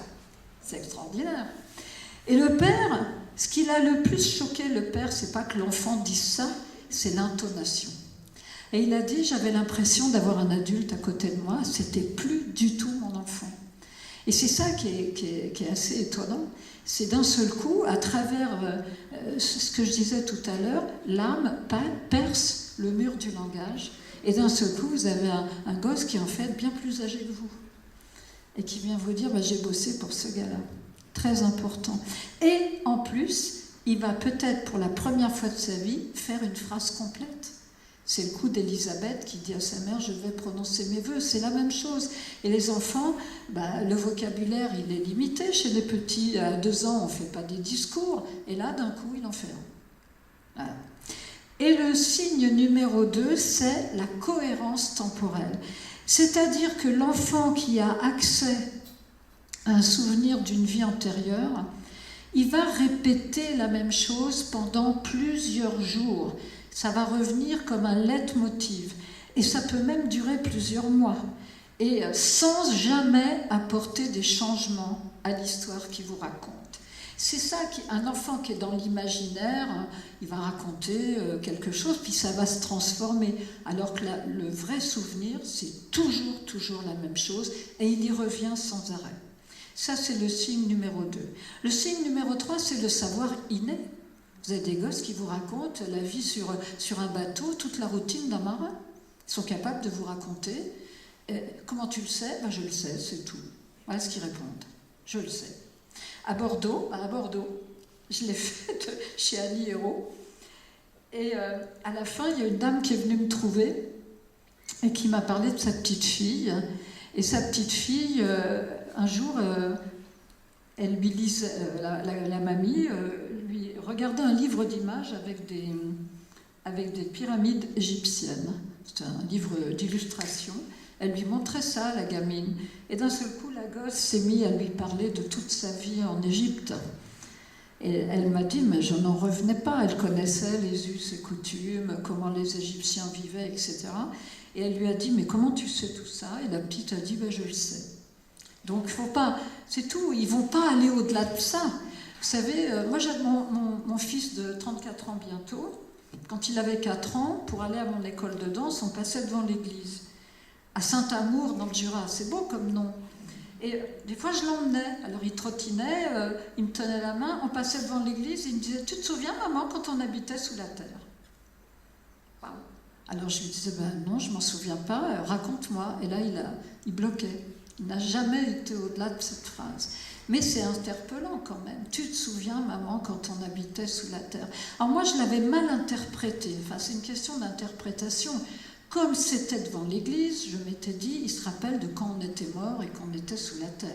[SPEAKER 2] C'est extraordinaire. Et le père, ce qui l'a le plus choqué, le père, c'est pas que l'enfant dise ça, c'est l'intonation. Et il a dit, j'avais l'impression d'avoir un adulte à côté de moi, c'était plus du tout mon enfant. Et c'est ça qui est assez étonnant, c'est d'un seul coup, à travers ce que je disais tout à l'heure, l'âme perce le mur du langage, et d'un seul coup, vous avez un gosse qui est en fait bien plus âgé que vous. Et qui vient vous dire j'ai bossé pour ce gars-là. Très important. Et en plus, il va peut-être pour la première fois de sa vie faire une phrase complète. C'est le coup d'Élisabeth qui dit à sa mère je vais prononcer mes vœux. C'est la même chose. Et les enfants, le vocabulaire il est limité. Chez les petits, à 2 ans, on ne fait pas des discours. Et là, d'un coup, il en fait un. Voilà. Et le signe numéro 2, c'est la cohérence temporelle. C'est-à-dire que l'enfant qui a accès à un souvenir d'une vie antérieure, il va répéter la même chose pendant plusieurs jours. Ça va revenir comme un leitmotiv. Et ça peut même durer plusieurs mois. Et sans jamais apporter des changements à l'histoire qu'il vous raconte. C'est ça, un enfant qui est dans l'imaginaire, il va raconter quelque chose, puis ça va se transformer. Alors que le vrai souvenir, c'est toujours la même chose, et il y revient sans arrêt. Ça, c'est le signe numéro 2. Le signe numéro 3, c'est le savoir inné. Vous avez des gosses qui vous racontent la vie sur un bateau, toute la routine d'un marin. Ils sont capables de vous raconter. Comment tu le sais? Ben, je le sais, c'est tout. Voilà ce qu'ils répondent. Je le sais. À Bordeaux, je l'ai fait chez Annie Hérault. Et à la fin, il y a une dame qui est venue me trouver et qui m'a parlé de sa petite fille. Et sa petite fille, un jour, elle lui lisait, la mamie lui regardait un livre d'images avec des pyramides égyptiennes. C'était un livre d'illustration. Elle lui montrait ça, la gamine. Et d'un seul coup, la gosse s'est mise à lui parler de toute sa vie en Égypte. Et elle m'a dit, mais je n'en revenais pas. Elle connaissait les us et coutumes, comment les Égyptiens vivaient, etc. Et elle lui a dit, mais comment tu sais tout ça? Et la petite a dit, ben, je le sais. Donc, faut pas, c'est tout. Ils ne vont pas aller au-delà de ça. Vous savez, moi, j'ai mon fils de 34 ans bientôt. Quand il avait 4 ans, pour aller à mon école de danse, on passait devant l'église. À Saint-Amour, dans le Jura. C'est beau comme nom. Et des fois, je l'emmenais. Alors, il trottinait, il me tenait la main, on passait devant l'église, et il me disait, tu te souviens, maman, quand on habitait sous la terre? Wow. Alors, je lui disais, ben non, je ne m'en souviens pas, raconte-moi. Et là, il bloquait. Il n'a jamais été au-delà de cette phrase. Mais c'est interpellant quand même. Tu te souviens, maman, quand on habitait sous la terre? Alors, moi, je l'avais mal interprété. Enfin, c'est une question d'interprétation. Comme c'était devant l'église, je m'étais dit, il se rappelle de quand on était mort et qu'on était sous la terre.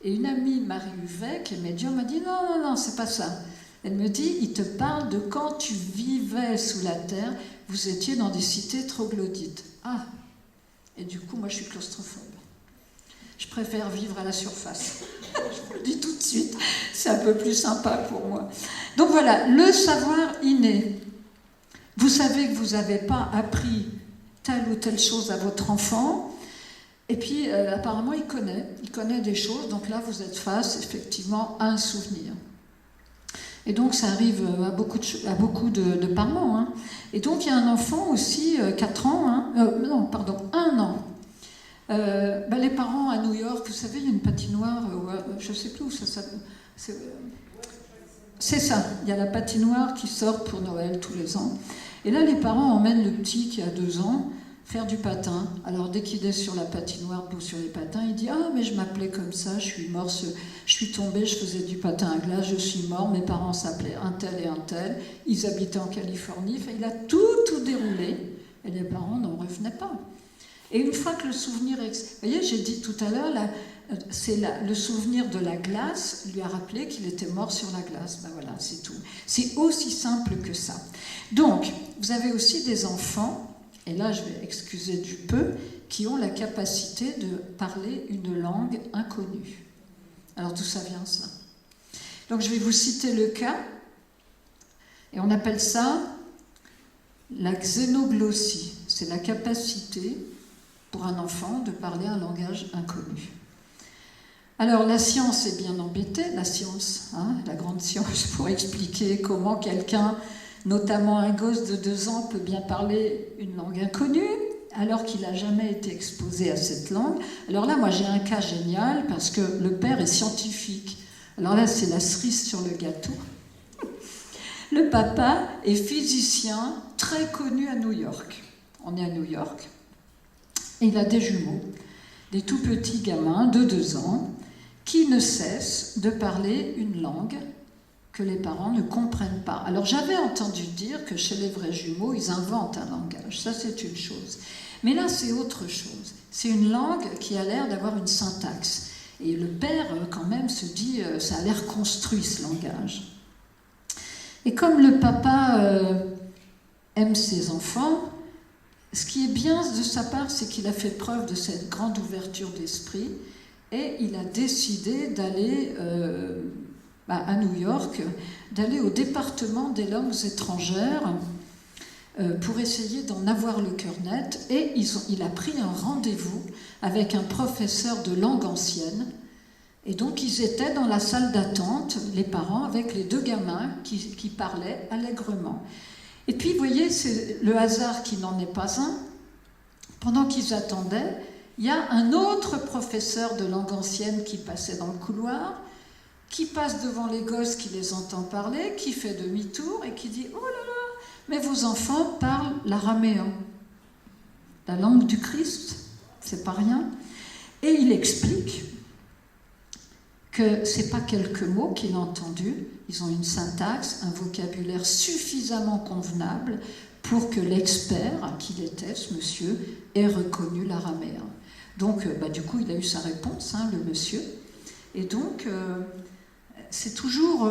[SPEAKER 2] Et une amie, Marie Huvet, qui est médium, m'a dit, non, c'est pas ça. Elle me dit, il te parle de quand tu vivais sous la terre, vous étiez dans des cités troglodytes. Ah! Et du coup, moi, je suis claustrophobe. Je préfère vivre à la surface. Je vous le dis tout de suite, c'est un peu plus sympa pour moi. Donc voilà, le savoir inné. Vous savez que vous n'avez pas appris telle ou telle chose à votre enfant, et puis apparemment il connaît des choses, donc là vous êtes face effectivement à un souvenir. Et donc ça arrive à beaucoup de parents. Hein. Et donc il y a un enfant aussi, 4 ans, 1 an. Les parents à New York, vous savez, il y a une patinoire, je ne sais plus où ça s'appelle. C'est ça, il y a la patinoire qui sort pour Noël tous les ans. Et là, les parents emmènent le petit qui a 2 ans faire du patin. Alors, dès qu'il est sur la patinoire ou sur les patins, il dit « Ah, mais je m'appelais comme ça, je suis mort, je suis tombé, je faisais du patin à glace, je suis mort, mes parents s'appelaient un tel et un tel, ils habitaient en Californie. » Enfin, il a tout déroulé, et les parents n'en revenaient pas. Et une fois que le souvenir... Vous voyez, j'ai dit tout à l'heure, le souvenir de la glace lui a rappelé qu'il était mort sur la glace. Ben voilà, c'est tout. C'est aussi simple que ça. Donc, vous avez aussi des enfants, et là je vais excuser du peu, qui ont la capacité de parler une langue inconnue. Alors d'où ça vient ça? Donc je vais vous citer le cas, et on appelle ça la xénoglossie. C'est la capacité pour un enfant de parler un langage inconnu. Alors la science est bien embêtée, la science, la grande science, pour expliquer comment quelqu'un, notamment un gosse de 2 ans, peut bien parler une langue inconnue, alors qu'il n'a jamais été exposé à cette langue. Alors là, moi j'ai un cas génial, parce que le père est scientifique. Alors là, c'est la cerise sur le gâteau. Le papa est physicien très connu à New York. On est à New York. Et il a des jumeaux, des tout petits gamins de 2 ans, qui ne cessent de parler une langue que les parents ne comprennent pas. Alors j'avais entendu dire que chez les vrais jumeaux, ils inventent un langage, ça c'est une chose. Mais là c'est autre chose, c'est une langue qui a l'air d'avoir une syntaxe. Et le père quand même se dit, ça a l'air construit ce langage. Et comme le papa aime ses enfants, ce qui est bien de sa part, c'est qu'il a fait preuve de cette grande ouverture d'esprit et il a décidé d'aller à New York, d'aller au département des langues étrangères pour essayer d'en avoir le cœur net. Et il a pris un rendez-vous avec un professeur de langue ancienne. Et donc ils étaient dans la salle d'attente, les parents, avec les deux gamins qui parlaient allègrement. Et puis, vous voyez, c'est le hasard qui n'en est pas un. Pendant qu'ils attendaient, il y a un autre professeur de langue ancienne qui passait dans le couloir, qui passe devant les gosses qui les entend parler, qui fait demi-tour et qui dit « Oh là là, mais vos enfants parlent l'araméen, la langue du Christ, c'est pas rien. » Et il explique que ce n'est pas quelques mots qu'il a entendus, ils ont une syntaxe, un vocabulaire suffisamment convenable pour que l'expert, qui était ce monsieur, ait reconnu l'araméen. Donc, du coup, il a eu sa réponse, le monsieur. Et donc, c'est toujours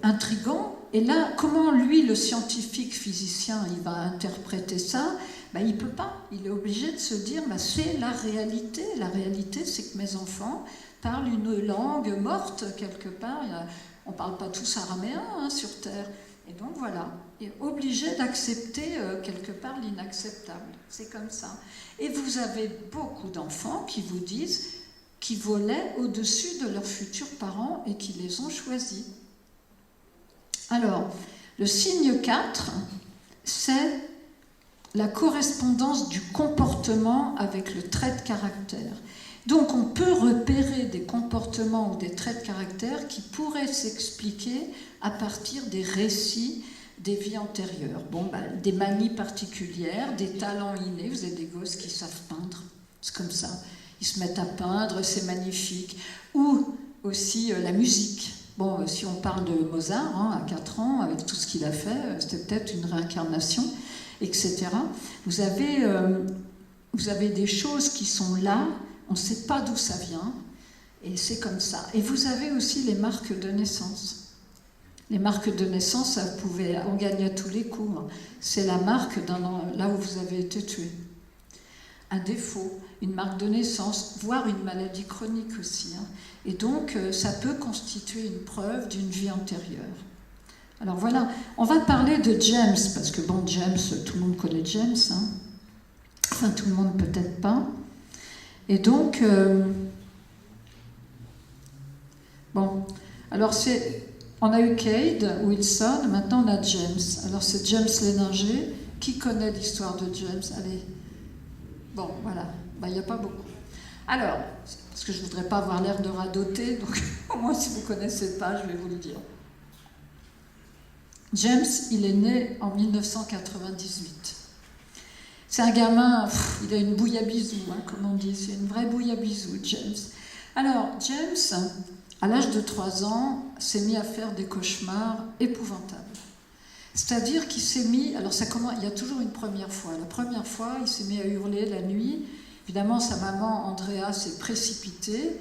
[SPEAKER 2] intriguant. Et là, comment lui, le scientifique physicien, il va interpréter ça? Il ne peut pas. Il est obligé de se dire, c'est la réalité. La réalité, c'est que mes enfants parlent une langue morte quelque part. On ne parle pas tous araméen sur Terre. Et donc voilà, il est obligé d'accepter quelque part l'inacceptable. C'est comme ça. Et vous avez beaucoup d'enfants qui vous disent qu'ils volaient au-dessus de leurs futurs parents et qui les ont choisis. Alors, le signe 4, c'est la correspondance du comportement avec le trait de caractère. Donc on peut repérer des comportements ou des traits de caractère qui pourraient s'expliquer à partir des récits des vies antérieures. Des manies particulières, des talents innés. Vous avez des gosses qui savent peindre, c'est comme ça. Ils se mettent à peindre, c'est magnifique. Ou aussi la musique. Si on parle de Mozart, à 4 ans, avec tout ce qu'il a fait, c'était peut-être une réincarnation, etc. Vous avez des choses qui sont là, on ne sait pas d'où ça vient, et c'est comme ça. Et vous avez aussi les marques de naissance. Les marques de naissance, on gagne à tous les coups. C'est la marque là où vous avez été tué. Un défaut, une marque de naissance, voire une maladie chronique aussi. Et donc, ça peut constituer une preuve d'une vie antérieure. Alors voilà, on va parler de James, parce que James, tout le monde connaît James. Enfin, tout le monde peut-être pas. Et donc, alors on a eu Cade, Wilson, maintenant on a James. Alors c'est James Léninger. Qui connaît l'histoire de James? Allez. Voilà. Il n'y a pas beaucoup. Alors, parce que je ne voudrais pas avoir l'air de radoter, donc au moins si vous ne connaissez pas, je vais vous le dire. James, il est né en 1998. C'est un gamin, il a une bouillabizou, comme on dit, c'est une vraie bouillabizou, James. Alors, James, à l'âge de 3 ans, s'est mis à faire des cauchemars épouvantables. C'est-à-dire qu'il s'est mis, il y a toujours une première fois. La première fois, il s'est mis à hurler la nuit. Évidemment, sa maman, Andrea, s'est précipitée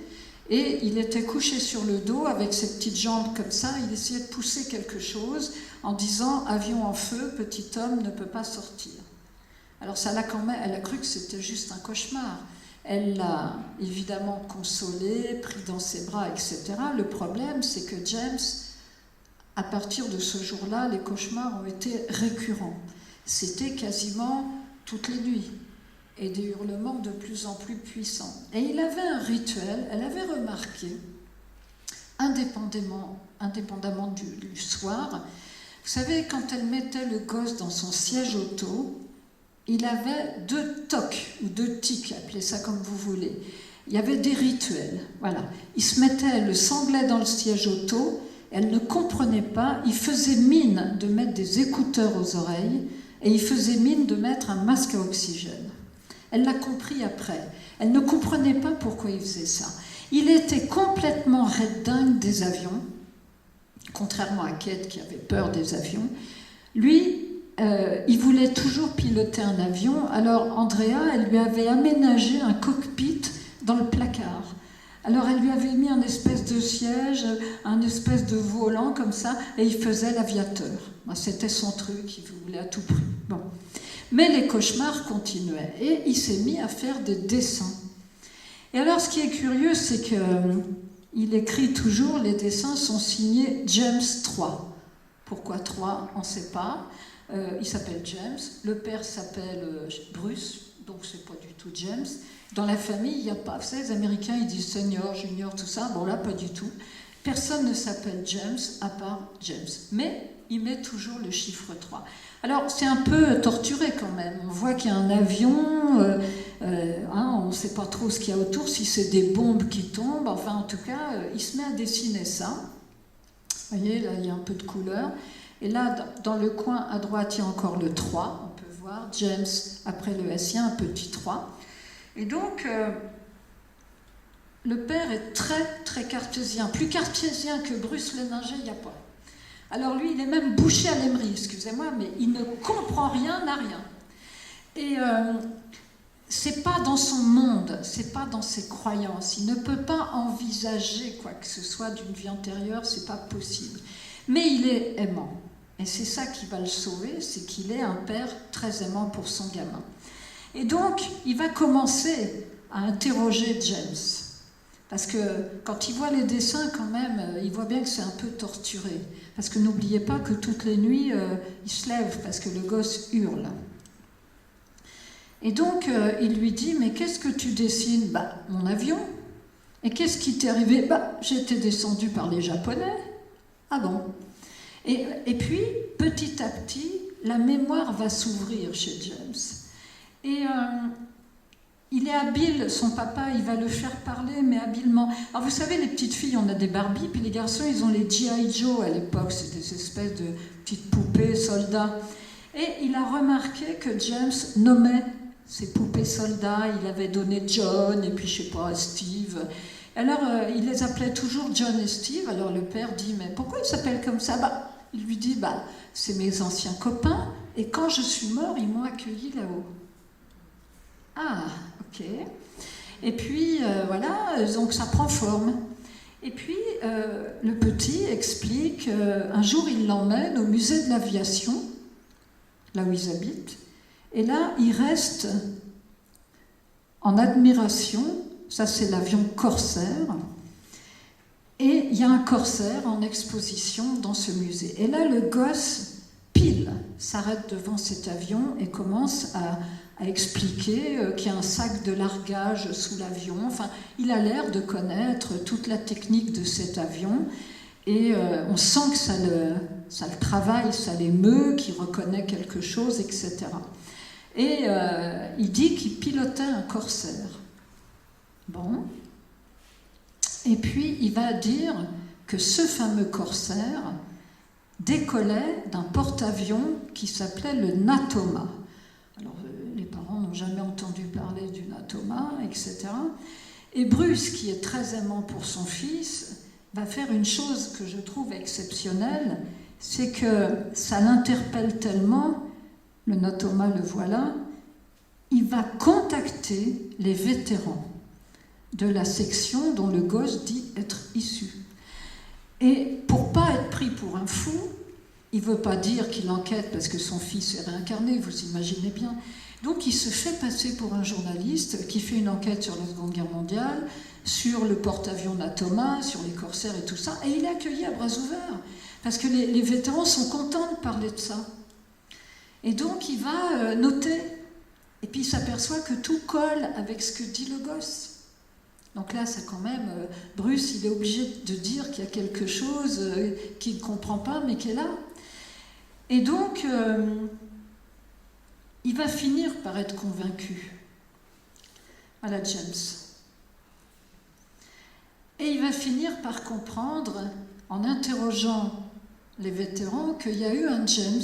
[SPEAKER 2] et il était couché sur le dos avec ses petites jambes comme ça. Il essayait de pousser quelque chose en disant « Avion en feu, petit homme ne peut pas sortir ». Alors elle a cru que c'était juste un cauchemar. Elle l'a évidemment consolé, pris dans ses bras, etc. Le problème, c'est que James, à partir de ce jour-là, les cauchemars ont été récurrents. C'était quasiment toutes les nuits. Et des hurlements de plus en plus puissants. Et il avait un rituel, elle avait remarqué, indépendamment du soir, vous savez, quand elle mettait le gosse dans son siège auto, il avait 2 tocs ou 2 tics, appelez ça comme vous voulez. Il y avait des rituels, voilà. Il se mettait, elle le sanglait dans le siège auto, elle ne comprenait pas, il faisait mine de mettre des écouteurs aux oreilles et il faisait mine de mettre un masque à oxygène. Elle l'a compris après. Elle ne comprenait pas pourquoi il faisait ça. Il était complètement red-dingue des avions, contrairement à Kate qui avait peur des avions. Lui, il voulait toujours piloter un avion. Alors Andrea, elle lui avait aménagé un cockpit dans le placard. Alors elle lui avait mis un espèce de siège, un espèce de volant comme ça, et il faisait l'aviateur. C'était son truc, il voulait à tout prix. Mais les cauchemars continuaient et il s'est mis à faire des dessins. Et alors ce qui est curieux, c'est qu'il écrit toujours, les dessins sont signés James 3. Pourquoi 3 ? On ne sait pas. Il s'appelle James, le père s'appelle Bruce, donc c'est pas du tout James. Dans la famille, il n'y a pas, vous savez, les Américains, ils disent senior, junior, tout ça. Bon, là, pas du tout. Personne ne s'appelle James à part James. Mais il met toujours le chiffre 3. Alors, c'est un peu torturé quand même. On voit qu'il y a un avion, on ne sait pas trop ce qu'il y a autour, si c'est des bombes qui tombent. Enfin, en tout cas, il se met à dessiner ça. Vous voyez, là, il y a un peu de couleur. Et là, dans le coin à droite, il y a encore le 3. On peut voir James, après le S, il y a un petit 3. Et donc, le père est très, très cartésien. Plus cartésien que Bruce Léninger, il n'y a pas. Alors lui, il est même bouché à l'émery, excusez-moi, mais il ne comprend rien à rien. Et c'est pas dans son monde, c'est pas dans ses croyances. Il ne peut pas envisager quoi que ce soit d'une vie antérieure, c'est pas possible. Mais il est aimant. Et c'est ça qui va le sauver, c'est qu'il est un père très aimant pour son gamin. Et donc, il va commencer à interroger James. Parce que quand il voit les dessins, quand même, il voit bien que c'est un peu torturé. Parce que n'oubliez pas que toutes les nuits, il se lève parce que le gosse hurle. Et donc, il lui dit, mais qu'est-ce que tu dessines ? Bah, mon avion. Et qu'est-ce qui t'est arrivé ? Bah, j'étais descendu par les Japonais. Ah bon ? Et puis, petit à petit, la mémoire va s'ouvrir chez James. Et il est habile, son papa, il va le faire parler, mais habilement. Alors vous savez, les petites filles, on a des Barbie, puis les garçons, ils ont les G.I. Joe à l'époque, c'est des espèces de petites poupées, soldats. Et il a remarqué que James nommait ses poupées soldats, il avait donné John, et puis je sais pas, Steve. Alors, il les appelait toujours John et Steve. Alors le père dit, mais pourquoi ils s'appellent comme ça ? Bah, il lui dit, bah, c'est mes anciens copains, et quand je suis mort, ils m'ont accueilli là-haut. Ah, ok. Et puis, voilà, donc ça prend forme. Et puis, le petit explique, un jour, il l'emmène au musée de l'aviation, là où ils habitent, et là, il reste en admiration. Ça, c'est l'avion Corsair. Et il y a un Corsair en exposition dans ce musée. Et là, le gosse, pile, s'arrête devant cet avion et commence à expliquer qu'il y a un sac de largage sous l'avion. Enfin, il a l'air de connaître toute la technique de cet avion. Et on sent que ça le travaille, ça l'émeut, qu'il reconnaît quelque chose, etc. Et il dit qu'il pilotait un Corsair. Bon. Et puis, il va dire que ce fameux Corsair décollait d'un porte-avions qui s'appelait le Natoma. Alors, les parents n'ont jamais entendu parler du Natoma, etc. Et Bruce, qui est très aimant pour son fils, va faire une chose que je trouve exceptionnelle, c'est que ça l'interpelle tellement, le Natoma, le voilà, il va contacter les vétérans de la section dont le gosse dit être issu. Et pour pas être pris pour un fou, il ne veut pas dire qu'il enquête parce que son fils est réincarné, vous imaginez bien. Donc il se fait passer pour un journaliste qui fait une enquête sur la Seconde Guerre mondiale, sur le porte-avions Natoma, sur les corsaires et tout ça, et il est accueilli à bras ouverts, parce que les vétérans sont contents de parler de ça. Et donc il va noter, et puis il s'aperçoit que tout colle avec ce que dit le gosse. Donc là, ça quand même, Bruce, il est obligé de dire qu'il y a quelque chose qu'il ne comprend pas, mais qui est là. Et donc, il va finir par être convaincu. Voilà James. Et il va finir par comprendre, en interrogeant les vétérans, qu'il y a eu un James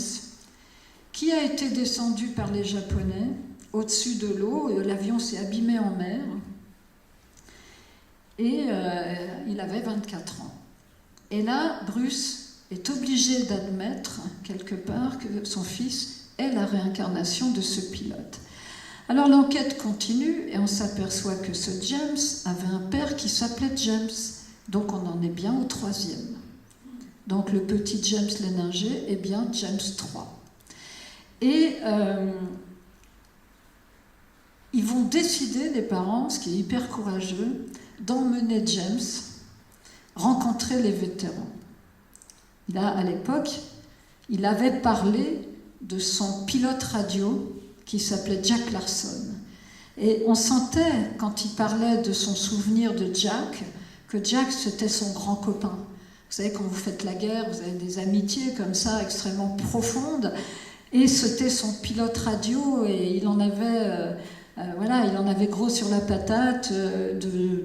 [SPEAKER 2] qui a été descendu par les Japonais au-dessus de l'eau, et l'avion s'est abîmé en mer. Et il avait 24 ans. Et là, Bruce est obligé d'admettre, quelque part, que son fils est la réincarnation de ce pilote. Alors l'enquête continue et on s'aperçoit que ce James avait un père qui s'appelait James. Donc on en est bien au 3e. Donc le petit James Léninger est bien James 3. Et ils vont décider, les parents, ce qui est hyper courageux, d'emmener James rencontrer les vétérans. Là, à l'époque, il avait parlé de son pilote radio qui s'appelait Jack Larson. Et on sentait, quand il parlait de son souvenir de Jack, que Jack, c'était son grand copain. Vous savez, quand vous faites la guerre, vous avez des amitiés comme ça, extrêmement profondes. Et c'était son pilote radio, et il en avait, il en avait gros sur la patate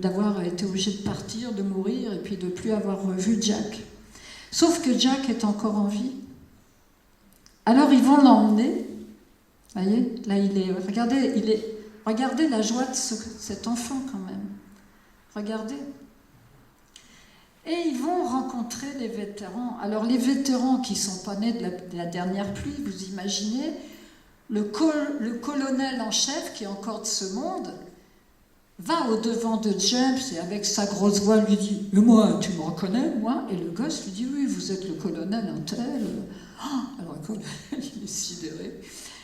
[SPEAKER 2] d'avoir été obligé de partir, de mourir, et puis de ne plus avoir revu Jack. Sauf que Jack est encore en vie. Alors ils vont l'emmener. Vous voyez, là il est. Regardez la joie de cet enfant quand même. Regardez. Et ils vont rencontrer les vétérans. Alors les vétérans qui ne sont pas nés de la dernière pluie, vous imaginez, le colonel en chef, qui est encore de ce monde, va au-devant de James et avec sa grosse voix lui dit « Mais moi, tu me reconnais, moi ?» Et le gosse lui dit « Oui, vous êtes le colonel un tel. » Alors le colonel, il est sidéré.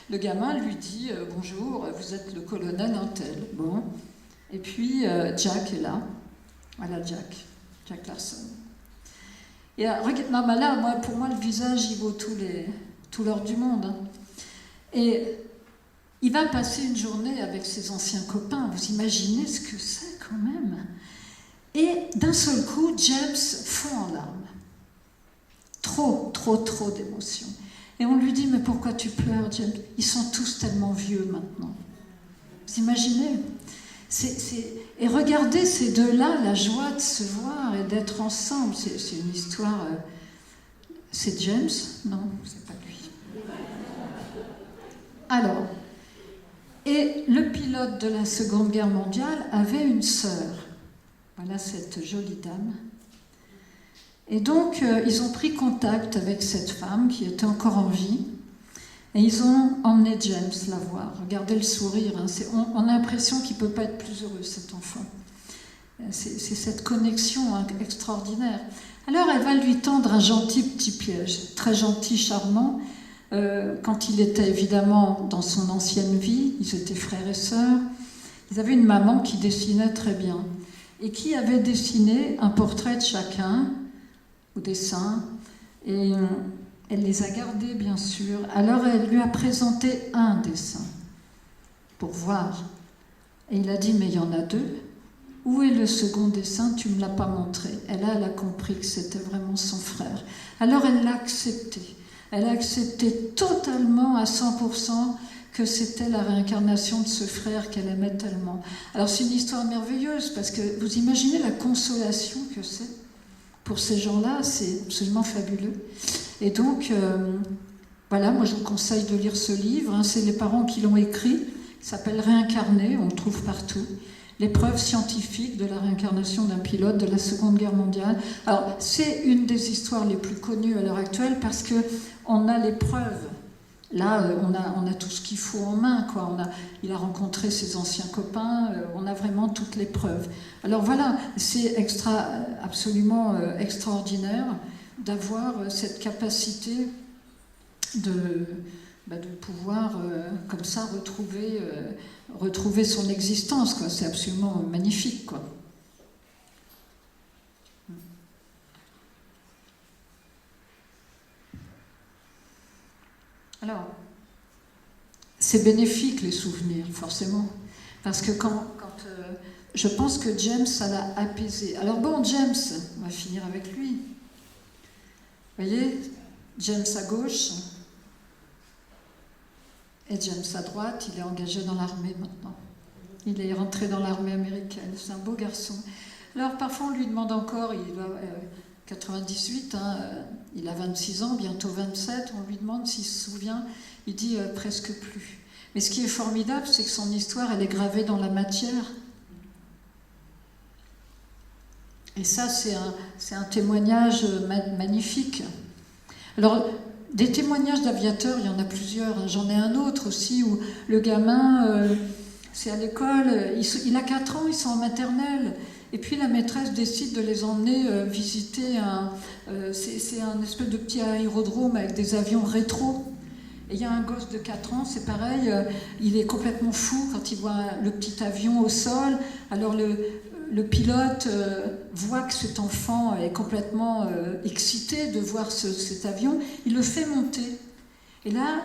[SPEAKER 2] Le gamin lui dit « Bonjour, vous êtes le colonel un tel. » Bon. Et puis Jack est là. Voilà Jack Larson. Et non, mais là, pour moi, le visage, il vaut tout l'or du monde. Hein. Et il va passer une journée avec ses anciens copains. Vous imaginez ce que c'est quand même. Et d'un seul coup, James fond en larmes. Trop d'émotions. Et on lui dit, mais pourquoi tu pleures, James? Ils sont tous tellement vieux maintenant. Vous imaginez? Et regardez ces deux-là, la joie de se voir et d'être ensemble. C'est une histoire... C'est James? Non, c'est pas lui. Alors, et le pilote de la Seconde Guerre mondiale avait une sœur. Voilà cette jolie dame. Et donc, ils ont pris contact avec cette femme qui était encore en vie. Et ils ont emmené James la voir. Regardez le sourire. Hein. On a l'impression qu'il ne peut pas être plus heureux, cet enfant. C'est cette connexion extraordinaire. Alors, elle va lui tendre un gentil petit piège. Très gentil, charmant. Quand il était évidemment dans son ancienne vie, ils étaient frères et sœurs. Ils avaient une maman qui dessinait très bien. Et qui avait dessiné un portrait de chacun, au dessin. Et... elle les a gardés, bien sûr. Alors, elle lui a présenté un dessin pour voir. Et il a dit, mais il y en a deux. Où est le second dessin? Tu ne me l'as pas montré. Et là, elle a compris que c'était vraiment son frère. Alors, elle l'a accepté. Elle a accepté totalement, à 100%, que c'était la réincarnation de ce frère qu'elle aimait tellement. Alors, c'est une histoire merveilleuse, parce que vous imaginez la consolation que c'est. Pour ces gens-là, c'est absolument fabuleux. Et donc, voilà, moi je vous conseille de lire ce livre. Hein, c'est les parents qui l'ont écrit. Il s'appelle Réincarné, on le trouve partout. L'épreuve scientifique de la réincarnation d'un pilote de la Seconde Guerre mondiale. Alors, c'est une des histoires les plus connues à l'heure actuelle parce qu'on a les preuves. Là, on a tout ce qu'il faut en main, quoi. Il a rencontré ses anciens copains, on a vraiment toutes les preuves. Alors voilà, c'est absolument extraordinaire d'avoir cette capacité de pouvoir, comme ça, retrouver son existence, quoi. C'est absolument magnifique, quoi. Alors, c'est bénéfique les souvenirs, forcément, parce que je pense que James, ça l'a apaisé. Alors bon, James, on va finir avec lui. Vous voyez, James à gauche et James à droite, il est engagé dans l'armée maintenant. Il est rentré dans l'armée américaine, c'est un beau garçon. Alors parfois on lui demande encore, il va 98, hein, il a 26 ans, bientôt 27, on lui demande s'il se souvient, il dit presque plus. Mais ce qui est formidable, c'est que son histoire, elle est gravée dans la matière. Et ça, c'est un témoignage magnifique. Alors, des témoignages d'aviateurs, il y en a plusieurs. Hein. J'en ai un autre aussi, où le gamin, c'est à l'école, il a 4 ans, ils sont en maternelle. Et puis la maîtresse décide de les emmener visiter c'est un espèce de petit aérodrome avec des avions rétro. Et il y a un gosse de 4 ans, c'est pareil, il est complètement fou quand il voit le petit avion au sol. Alors le pilote voit que cet enfant est complètement excité de voir cet avion, il le fait monter. Et là,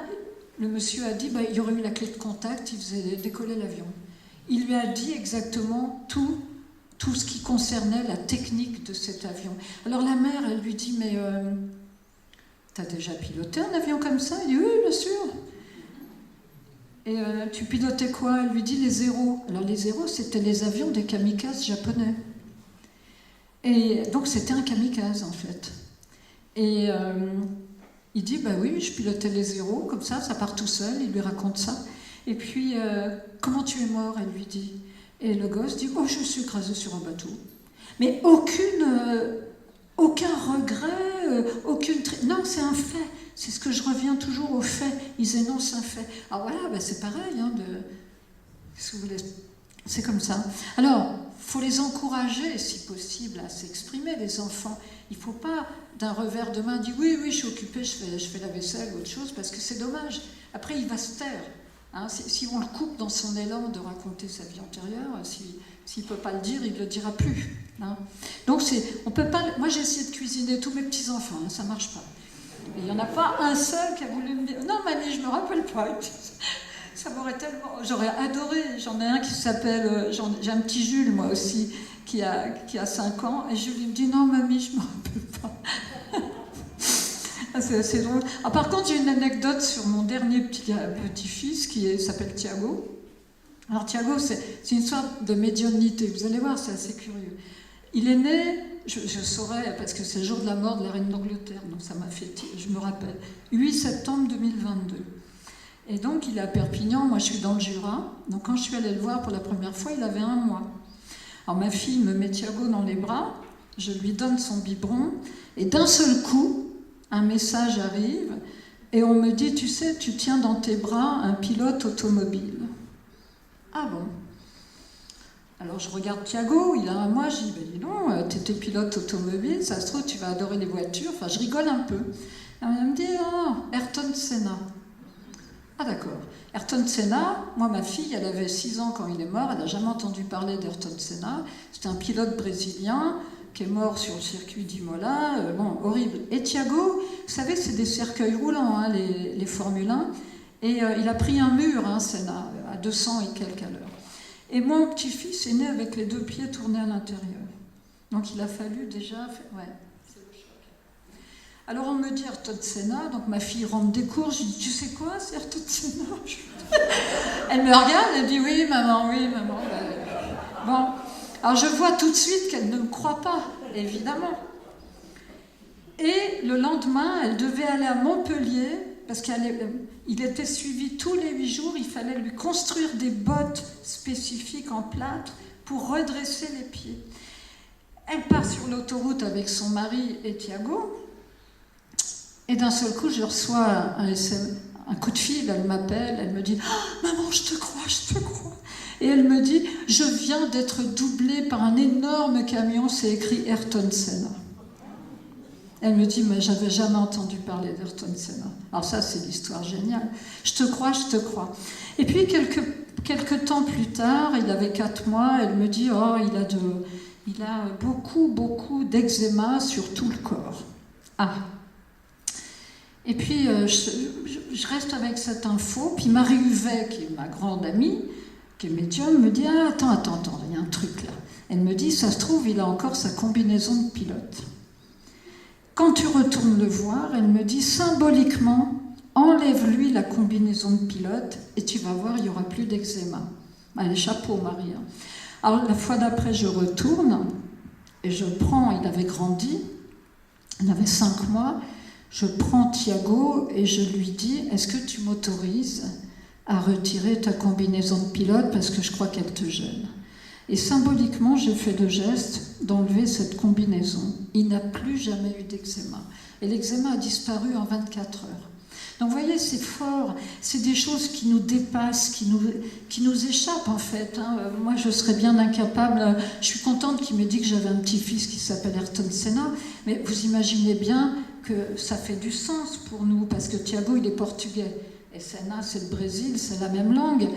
[SPEAKER 2] le monsieur a dit, il y aurait eu la clé de contact, il faisait décoller l'avion. il lui a dit exactement tout ce qui concernait la technique de cet avion. Alors la mère, elle lui dit, mais t'as déjà piloté un avion comme ça? Il dit, oui, bien sûr. Et tu pilotais quoi? Elle lui dit les Zéros. Alors les Zéros, c'était les avions des kamikazes japonais. Et donc c'était un kamikaze en fait. Et il dit, bah oui, je pilotais les Zéros, comme ça part tout seul, il lui raconte ça. Et puis, comment tu es mort? Elle lui dit. Et le gosse dit, oh, je suis écrasé sur un bateau. Mais aucun regret, non, c'est un fait. C'est ce que je reviens toujours au fait. Ils énoncent un fait. Alors voilà, ben c'est pareil. Qu'est-ce que vous voulez? C'est comme ça. Alors, il faut les encourager, si possible, à s'exprimer, les enfants. Il ne faut pas, d'un revers de main, dire oui, je suis occupé, je fais la vaisselle ou autre chose, parce que c'est dommage. Après, il va se taire. Si on le coupe dans son élan de raconter sa vie antérieure, s'il ne peut pas le dire, il ne le dira plus. Donc, on peut pas. Moi, j'ai essayé de cuisiner tous mes petits-enfants, ça ne marche pas. Il n'y en a pas un seul qui a voulu me dire non, mamie, je ne me rappelle pas. Ça m'aurait tellement. J'aurais adoré. J'en ai un qui s'appelle. J'ai un petit Jules, moi aussi, qui a 5 ans. Et Jules, il me dit non, mamie, je ne me rappelle pas. C'est assez drôle. Par contre, j'ai une anecdote sur mon dernier petit-fils qui s'appelle Thiago. Alors, Thiago, c'est une sorte de médiumnité. Vous allez voir, c'est assez curieux. Il est né. Je saurais, parce que c'est le jour de la mort de la reine d'Angleterre, donc ça m'a fait, je me rappelle, 8 septembre 2022. Et donc, il est à Perpignan, moi je suis dans le Jura, donc quand je suis allée le voir pour la première fois, il avait 1 mois. Alors ma fille me met Thiago dans les bras, je lui donne son biberon, et d'un seul coup, un message arrive, et on me dit, tu sais, tu tiens dans tes bras un pilote automobile. Ah bon? Alors je regarde Thiago, il a 1 mois, je dis, dis donc, t'étais pilote automobile, ça se trouve, tu vas adorer les voitures. Enfin, je rigole un peu. Alors, il me dit, Ayrton Senna. Ah d'accord. Ayrton Senna, moi ma fille, elle avait 6 ans quand il est mort, elle n'a jamais entendu parler d'Ayrton Senna. C'était un pilote brésilien qui est mort sur le circuit d'Imola, horrible. Et Thiago, vous savez, c'est des cercueils roulants, les Formule 1, et il a pris un mur, Senna, à 200 et quelques à l'heure. Et mon petit-fils est né avec les 2 pieds tournés à l'intérieur. Donc il a fallu déjà... Ouais, c'est le choc. Alors on me dit Ayrton Senna, donc ma fille rentre des cours, je dis, tu sais quoi, c'est Ayrton Senna? Elle me regarde, elle dit, oui maman. Bon, alors je vois tout de suite qu'elle ne me croit pas, évidemment. Et le lendemain, elle devait aller à Montpellier, parce qu'il était suivi tous les 8 jours, il fallait lui construire des bottes spécifiques en plâtre pour redresser les pieds. Elle part sur l'autoroute avec son mari et Thiago, et d'un seul coup, je reçois un coup de fil, elle m'appelle, elle me dit « Maman, je te crois !» Et elle me dit « Je viens d'être doublée par un énorme camion, c'est écrit Ayrton Senna. » Elle me dit, mais j'avais jamais entendu parler d'Ayrton Senna. Alors ça, c'est l'histoire géniale. Je te crois. Et puis, quelques temps plus tard, il avait 4 mois, elle me dit, il a beaucoup d'eczéma sur tout le corps. Ah. Et puis, je reste avec cette info, puis Marie Huvet, qui est ma grande amie, qui est médium, me dit, attends, il y a un truc là. Elle me dit, ça se trouve, il a encore sa combinaison de pilote. Quand tu retournes le voir, elle me dit symboliquement, enlève-lui la combinaison de pilote et tu vas voir, il n'y aura plus d'eczéma. Allez, chapeau, Marie. Alors, la fois d'après, je retourne et je prends, il avait grandi, il avait 5 mois, je prends Thiago et je lui dis, est-ce que tu m'autorises à retirer ta combinaison de pilote parce que je crois qu'elle te gêne? Et symboliquement, j'ai fait le geste d'enlever cette combinaison. Il n'a plus jamais eu d'eczéma. Et l'eczéma a disparu en 24 heures. Donc vous voyez, c'est fort. C'est des choses qui nous dépassent, qui nous échappent en fait. Moi, je serais bien incapable. Je suis contente qu'il m'ait dit que j'avais un petit-fils qui s'appelle Ayrton Senna. Mais vous imaginez bien que ça fait du sens pour nous, parce que Thiago, il est portugais. Et Senna, c'est le Brésil, c'est la même langue.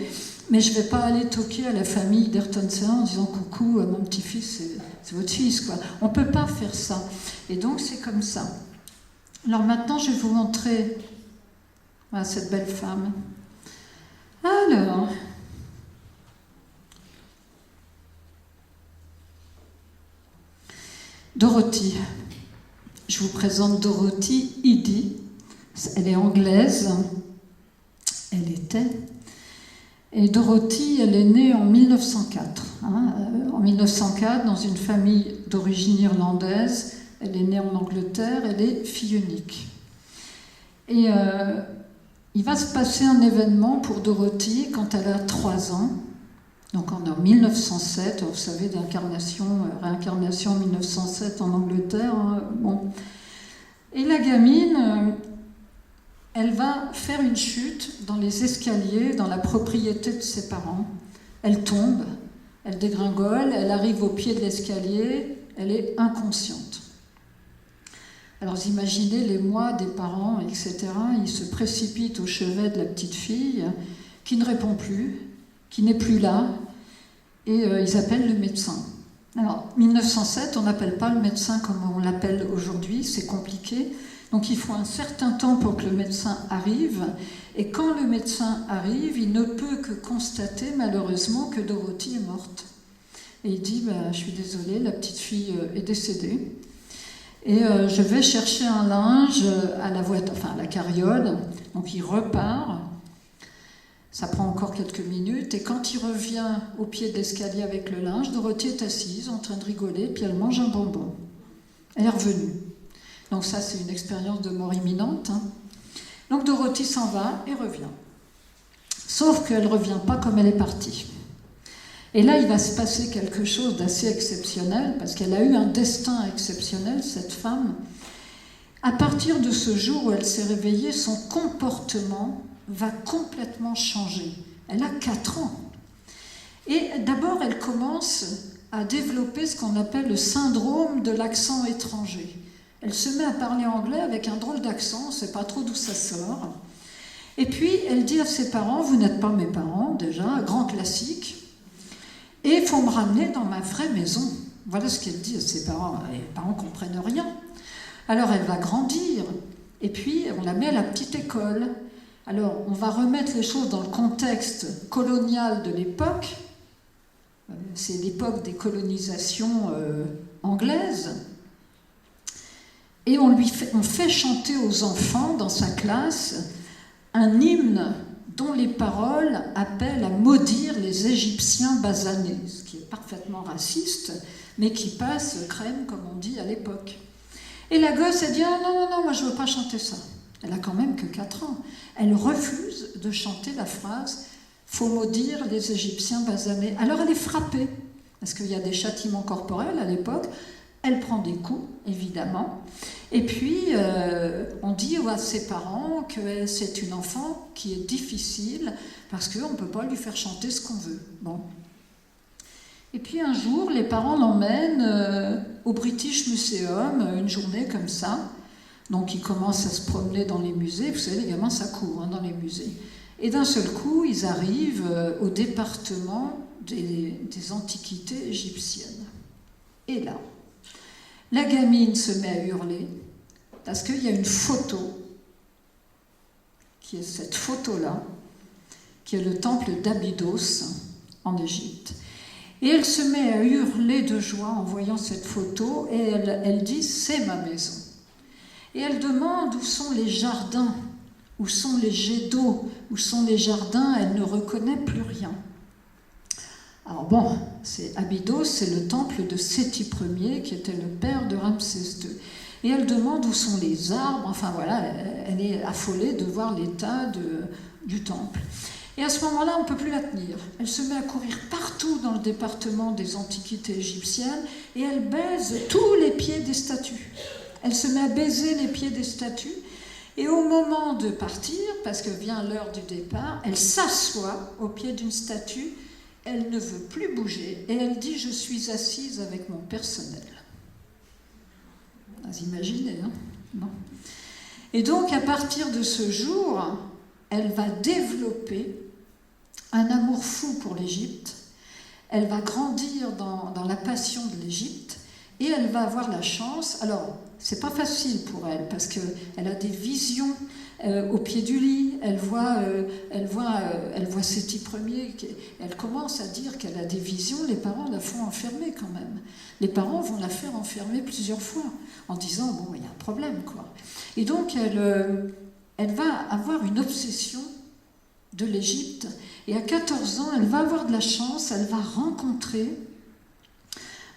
[SPEAKER 2] Mais je ne vais pas aller toquer à la famille d'Ayrton Senna en disant « Coucou, mon petit-fils, c'est votre fils. » quoi. On ne peut pas faire ça. Et donc, c'est comme ça. Alors maintenant, je vais vous montrer cette belle femme. Alors, Dorothy. Je vous présente Dorothy Eady. Elle est anglaise. Elle était. Et Dorothy, elle est née en 1904. En 1904, dans une famille d'origine irlandaise. Elle est née en Angleterre. Elle est fille unique. Et il va se passer un événement pour Dorothy quand elle a 3 ans. Donc on est en 1907, vous savez, réincarnation en 1907 en Angleterre. Bon. Et la gamine, elle va faire une chute dans les escaliers, dans la propriété de ses parents. Elle tombe, elle dégringole, elle arrive au pied de l'escalier, elle est inconsciente. Alors vous imaginez l'émoi des parents, etc. Ils se précipitent au chevet de la petite fille, qui ne répond plus, qui n'est plus là, et ils appellent le médecin. Alors, 1907, on n'appelle pas le médecin comme on l'appelle aujourd'hui, c'est compliqué. Donc il faut un certain temps pour que le médecin arrive, et quand le médecin arrive, il ne peut que constater malheureusement que Dorothy est morte. Et il dit, je suis désolée, la petite fille est décédée, et je vais chercher un linge à la carriole. Donc il repart. Ça prend encore quelques minutes, et quand il revient au pied de l'escalier avec le linge, Dorothy est assise, en train de rigoler, puis elle mange un bonbon. Elle est revenue. Donc ça, c'est une expérience de mort imminente. Donc Dorothy s'en va et revient. Sauf qu'elle ne revient pas comme elle est partie. Et là, il va se passer quelque chose d'assez exceptionnel, parce qu'elle a eu un destin exceptionnel, cette femme. À partir de ce jour où elle s'est réveillée, son comportement va complètement changer. Elle a 4 ans. Et d'abord, elle commence à développer ce qu'on appelle le syndrome de l'accent étranger. Elle se met à parler anglais avec un drôle d'accent, on ne sait pas trop d'où ça sort. Et puis, elle dit à ses parents, vous n'êtes pas mes parents, déjà, un grand classique, et il faut me ramener dans ma vraie maison. Voilà ce qu'elle dit à ses parents. Les parents ne comprennent rien. Alors, elle va grandir, et puis on la met à la petite école. Alors, on va remettre les choses dans le contexte colonial de l'époque. C'est l'époque des colonisations anglaises. Et on fait chanter aux enfants dans sa classe un hymne dont les paroles appellent à maudire les Égyptiens basanés, ce qui est parfaitement raciste, mais qui passe crème, comme on dit à l'époque. Et la gosse, elle dit « non, moi je ne veux pas chanter ça ». Elle a quand même que 4 ans. Elle refuse de chanter la phrase « faut maudire les Égyptiens basanés ». Alors elle est frappée, parce qu'il y a des châtiments corporels à l'époque. Elle prend des coups, évidemment. Et puis, on dit à ses parents que c'est une enfant qui est difficile, parce qu'on ne peut pas lui faire chanter ce qu'on veut. Bon. Et puis un jour, les parents l'emmènent au British Museum, une journée comme ça. Donc ils commencent à se promener dans les musées. Vous savez, les gamins, ça court dans les musées. Et d'un seul coup, ils arrivent au département des antiquités égyptiennes. Et là, la gamine se met à hurler parce qu'il y a une photo, qui est cette photo-là, qui est le temple d'Abydos en Égypte. Et elle se met à hurler de joie en voyant cette photo, et elle dit « c'est ma maison ». Et elle demande où sont les jardins, où sont les jets d'eau, où sont les jardins, elle ne reconnaît plus rien. Alors bon, Abydos, c'est le temple de Séti Ier, qui était le père de Ramsès II. Et elle demande où sont les arbres, enfin voilà, elle est affolée de voir l'état du temple. Et à ce moment-là, on ne peut plus la tenir. Elle se met à courir partout dans le département des antiquités égyptiennes, et elle baise tous les pieds des statues. Elle se met à baiser les pieds des statues, et au moment de partir, parce que vient l'heure du départ, elle s'assoit au pied d'une statue. Elle ne veut plus bouger, et elle dit « je suis assise avec mon personnel ». Vous imaginez, hein? Non. Et donc, à partir de ce jour, elle va développer un amour fou pour l'Égypte. Elle va grandir dans la passion de l'Égypte, et elle va avoir la chance. Alors, c'est pas facile pour elle, parce qu'elle a des visions au pied du lit, elle voit Séti Ier, elle commence à dire qu'elle a des visions, les parents la font enfermer quand même. Les parents vont la faire enfermer plusieurs fois, en disant, bon, il y a un problème, quoi. Et donc, elle va avoir une obsession de l'Égypte, et à 14 ans, elle va avoir de la chance, elle va rencontrer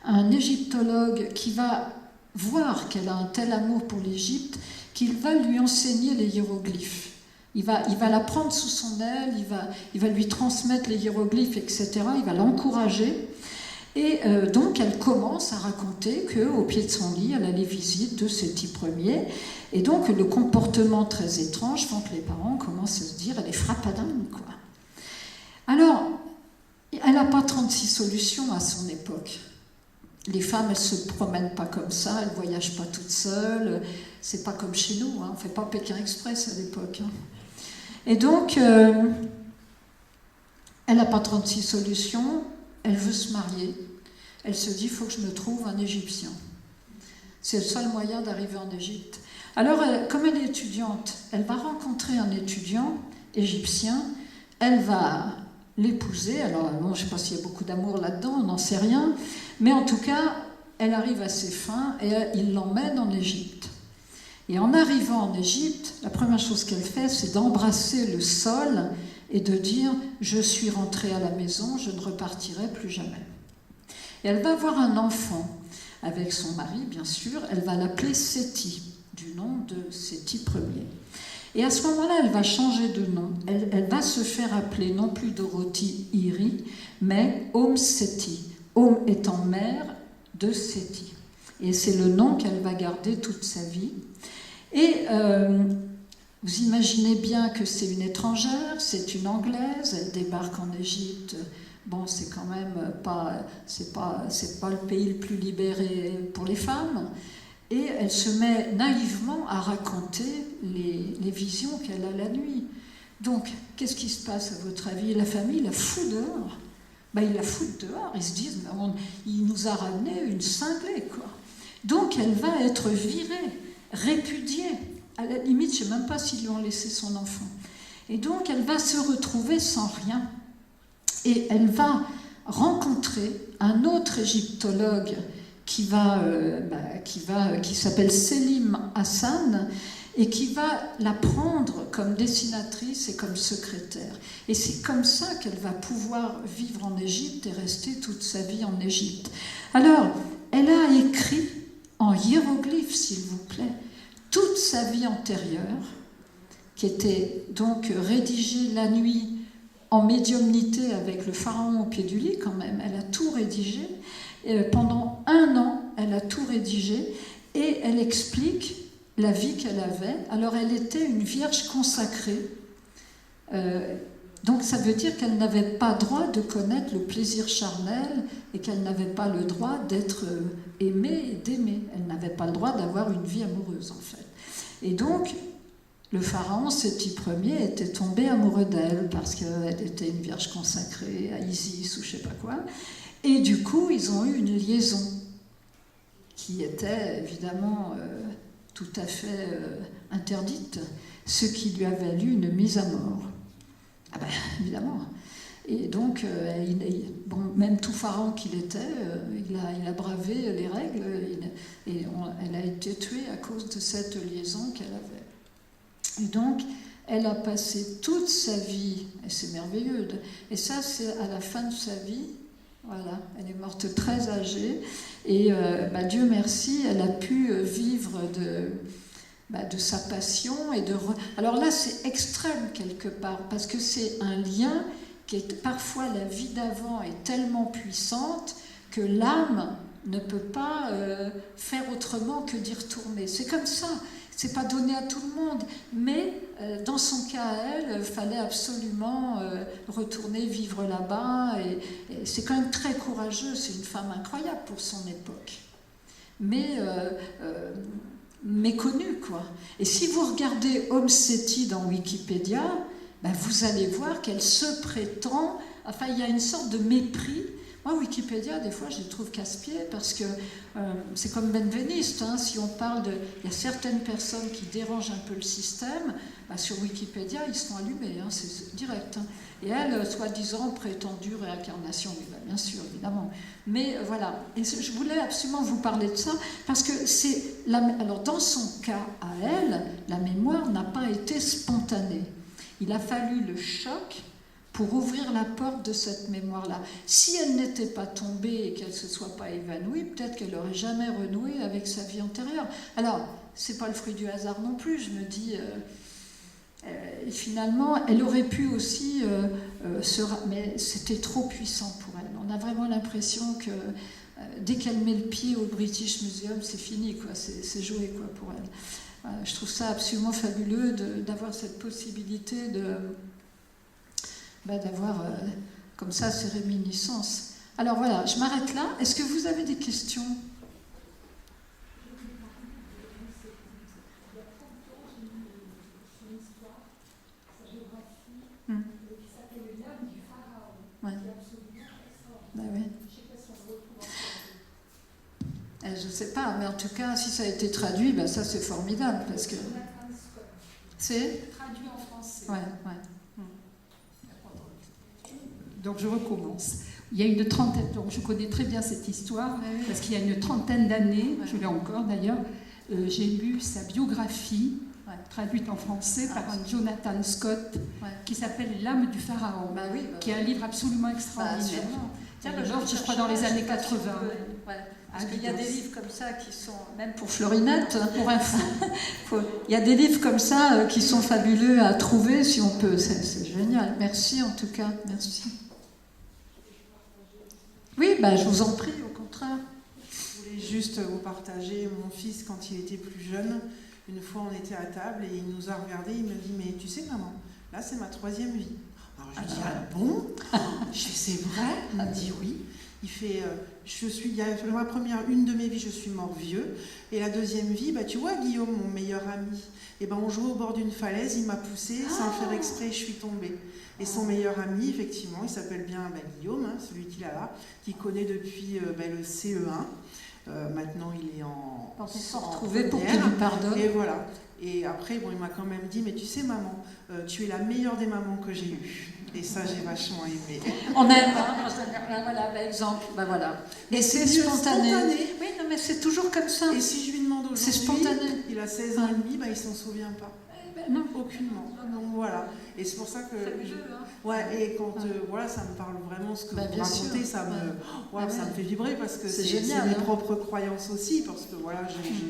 [SPEAKER 2] un égyptologue qui va voir qu'elle a un tel amour pour l'Égypte qu'il va lui enseigner les hiéroglyphes. Il va la prendre sous son aile, il va lui transmettre les hiéroglyphes, etc. Il va l'encourager. Et donc, elle commence à raconter qu'au pied de son lit, elle a les visites de Séti Ier. Et donc, le comportement très étrange font que les parents commencent à se dire, elle est frappadingue, quoi. Alors, elle n'a pas 36 solutions à son époque. Les femmes, elles ne se promènent pas comme ça, elles ne voyagent pas toutes seules. C'est pas comme chez nous, hein, on ne fait pas Pékin Express à l'époque. Hein. Et donc, elle n'a pas 36 solutions, elle veut se marier. Elle se dit, il faut que je me trouve un Égyptien. C'est le seul moyen d'arriver en Égypte. Alors, comme elle est étudiante, elle va rencontrer un étudiant égyptien, elle va l'épouser. Alors, bon, je ne sais pas s'il y a beaucoup d'amour là-dedans, on n'en sait rien, mais en tout cas, elle arrive à ses fins et il l'emmène en Égypte. Et en arrivant en Égypte, la première chose qu'elle fait, c'est d'embrasser le sol et de dire « Je suis rentrée à la maison, je ne repartirai plus jamais ». Et elle va avoir un enfant avec son mari, bien sûr. Elle va l'appeler Séti, du nom de Séti Ier. Et à ce moment-là, elle va changer de nom. Elle va se faire appeler non plus Dorothy Iri, mais Om Séti. Om étant mère de Séti. Et c'est le nom qu'elle va garder toute sa vie. Et vous imaginez bien que c'est une étrangère, c'est une Anglaise, elle débarque en Égypte. Bon, c'est quand même c'est pas le pays le plus libéré pour les femmes. Et elle se met naïvement à raconter les visions qu'elle a la nuit. Donc, qu'est-ce qui se passe à votre avis? La famille la fout dehors. Ben, ils la foutent dehors, ils se disent, il nous a ramené une cinglée, quoi. Donc, elle va être virée, répudiée. À la limite, je ne sais même pas s'ils lui ont laissé son enfant. Et donc, elle va se retrouver sans rien. Et elle va rencontrer un autre égyptologue qui s'appelle Selim Hassan et qui va la prendre comme dessinatrice et comme secrétaire. Et c'est comme ça qu'elle va pouvoir vivre en Égypte et rester toute sa vie en Égypte. Alors, elle a écrit en hiéroglyphes, s'il vous plaît, toute sa vie antérieure, qui était donc rédigée la nuit en médiumnité avec le pharaon au pied du lit quand même. Elle a tout rédigé. Pendant 1 an, elle a tout rédigé et elle explique la vie qu'elle avait. Alors, elle était une vierge consacrée. Donc, ça veut dire qu'elle n'avait pas droit de connaître le plaisir charnel et qu'elle n'avait pas le droit d'être aimée et d'aimer. Elle n'avait pas le droit d'avoir une vie amoureuse, en fait. Et donc, le pharaon, Séti Ier, était tombé amoureux d'elle parce qu'elle était une vierge consacrée à Isis ou je ne sais pas quoi. Et du coup, ils ont eu une liaison qui était évidemment tout à fait interdite, ce qui lui a valu une mise à mort. Ah ben, évidemment. Et donc, même tout pharaon qu'il était, il a bravé les règles et elle a été tuée à cause de cette liaison qu'elle avait. Et donc, elle a passé toute sa vie, et c'est merveilleux, et ça c'est à la fin de sa vie, voilà, elle est morte très âgée, et Dieu merci, elle a pu vivre de sa passion, alors là c'est extrême quelque part, parce que c'est un lien qui est, parfois la vie d'avant est tellement puissante que l'âme ne peut pas faire autrement que d'y retourner, c'est comme ça. C'est pas donné à tout le monde, mais dans son cas à elle, il fallait absolument retourner vivre là-bas. Et c'est quand même très courageux, c'est une femme incroyable pour son époque. Mais méconnue, quoi. Et si vous regardez Om Séti dans Wikipédia, vous allez voir qu'elle se prétend... Enfin, il y a une sorte de mépris Moi, Wikipédia, des fois, je les trouve casse-pieds parce que c'est comme benveniste. Hein, si on parle de... Il y a certaines personnes qui dérangent un peu le système, bah, sur Wikipédia, ils sont allumés, hein, c'est direct. Hein. Et elle, soi-disant, prétendue réincarnation, oui, bah, bien sûr, évidemment. Mais voilà, et je voulais absolument vous parler de ça parce que c'est... Alors, dans son cas, à elle, la mémoire n'a pas été spontanée. Il a fallu le choc pour ouvrir la porte de cette mémoire-là. Si elle n'était pas tombée et qu'elle ne se soit pas évanouie, peut-être qu'elle n'aurait jamais renoué avec sa vie antérieure. Alors, ce n'est pas le fruit du hasard non plus, je me dis... finalement, elle aurait pu aussi mais c'était trop puissant pour elle. On a vraiment l'impression que dès qu'elle met le pied au British Museum, c'est fini, quoi. C'est joué, quoi, pour elle. Je trouve ça absolument fabuleux d'avoir cette possibilité d'avoir comme ça ces réminiscences. Alors voilà, je m'arrête là. Est-ce que vous avez des questions ? Ouais. Ben oui. Je ne sais pas, mais en tout cas, si ça a été traduit, ben ça c'est formidable parce que c'est
[SPEAKER 3] traduit en français.
[SPEAKER 2] Ouais, ouais.
[SPEAKER 3] Donc je recommence. Il y a une trentaine, donc je connais très bien cette histoire, parce qu'il y a une trentaine d'années, je l'ai encore d'ailleurs, j'ai lu sa biographie, traduite en français par un Jonathan Scott, qui s'appelle L'âme du pharaon, qui est un livre absolument extraordinaire.
[SPEAKER 2] Tiens,
[SPEAKER 3] je crois dans les années 80.
[SPEAKER 2] Parce qu'il y a des livres comme ça qui sont, même pour Florinette,
[SPEAKER 3] pour info.
[SPEAKER 2] Il y a des livres comme ça qui sont fabuleux à trouver si on peut. C'est génial. Merci en tout cas. Merci. Oui, je vous en prie, au contraire.
[SPEAKER 4] Je voulais juste vous partager mon fils quand il était plus jeune. Une fois, on était à table et il nous a regardé. Il me dit, mais tu sais maman, là c'est ma 3e vie. Alors je lui dis, ah bon? Je fais, c'est vrai? Il me dit oui. Il fait, une de mes vies, je suis mort vieux. Et la 2e vie, tu vois Guillaume, mon meilleur ami, on jouait au bord d'une falaise, il m'a poussé, sans faire exprès, je suis tombée. Et son meilleur ami, effectivement, il s'appelle bien Guillaume, hein, celui qu'il a là, qui connaît depuis le CE1. Maintenant, il est en...
[SPEAKER 2] On s'est retrouvé pour qu'il lui pardonne.
[SPEAKER 4] Et voilà. Et après, il m'a quand même dit, mais tu sais maman, tu es la meilleure des mamans que j'ai eues. Et ça, j'ai vachement aimé.
[SPEAKER 2] On aime, hein, voilà, exemple, voilà. Et c'est spontané. Oui, non, mais c'est toujours comme ça.
[SPEAKER 4] Et si je lui demande aujourd'hui,
[SPEAKER 2] c'est spontané.
[SPEAKER 4] Il a 16 ans et demi, il s'en souvient pas.
[SPEAKER 2] Non.
[SPEAKER 4] Aucunement. Donc voilà. Et c'est pour ça que... et quand ça me parle vraiment ce que vous racontez, ça me fait vibrer parce que c'est
[SPEAKER 2] génial,
[SPEAKER 4] mes propres croyances aussi, parce que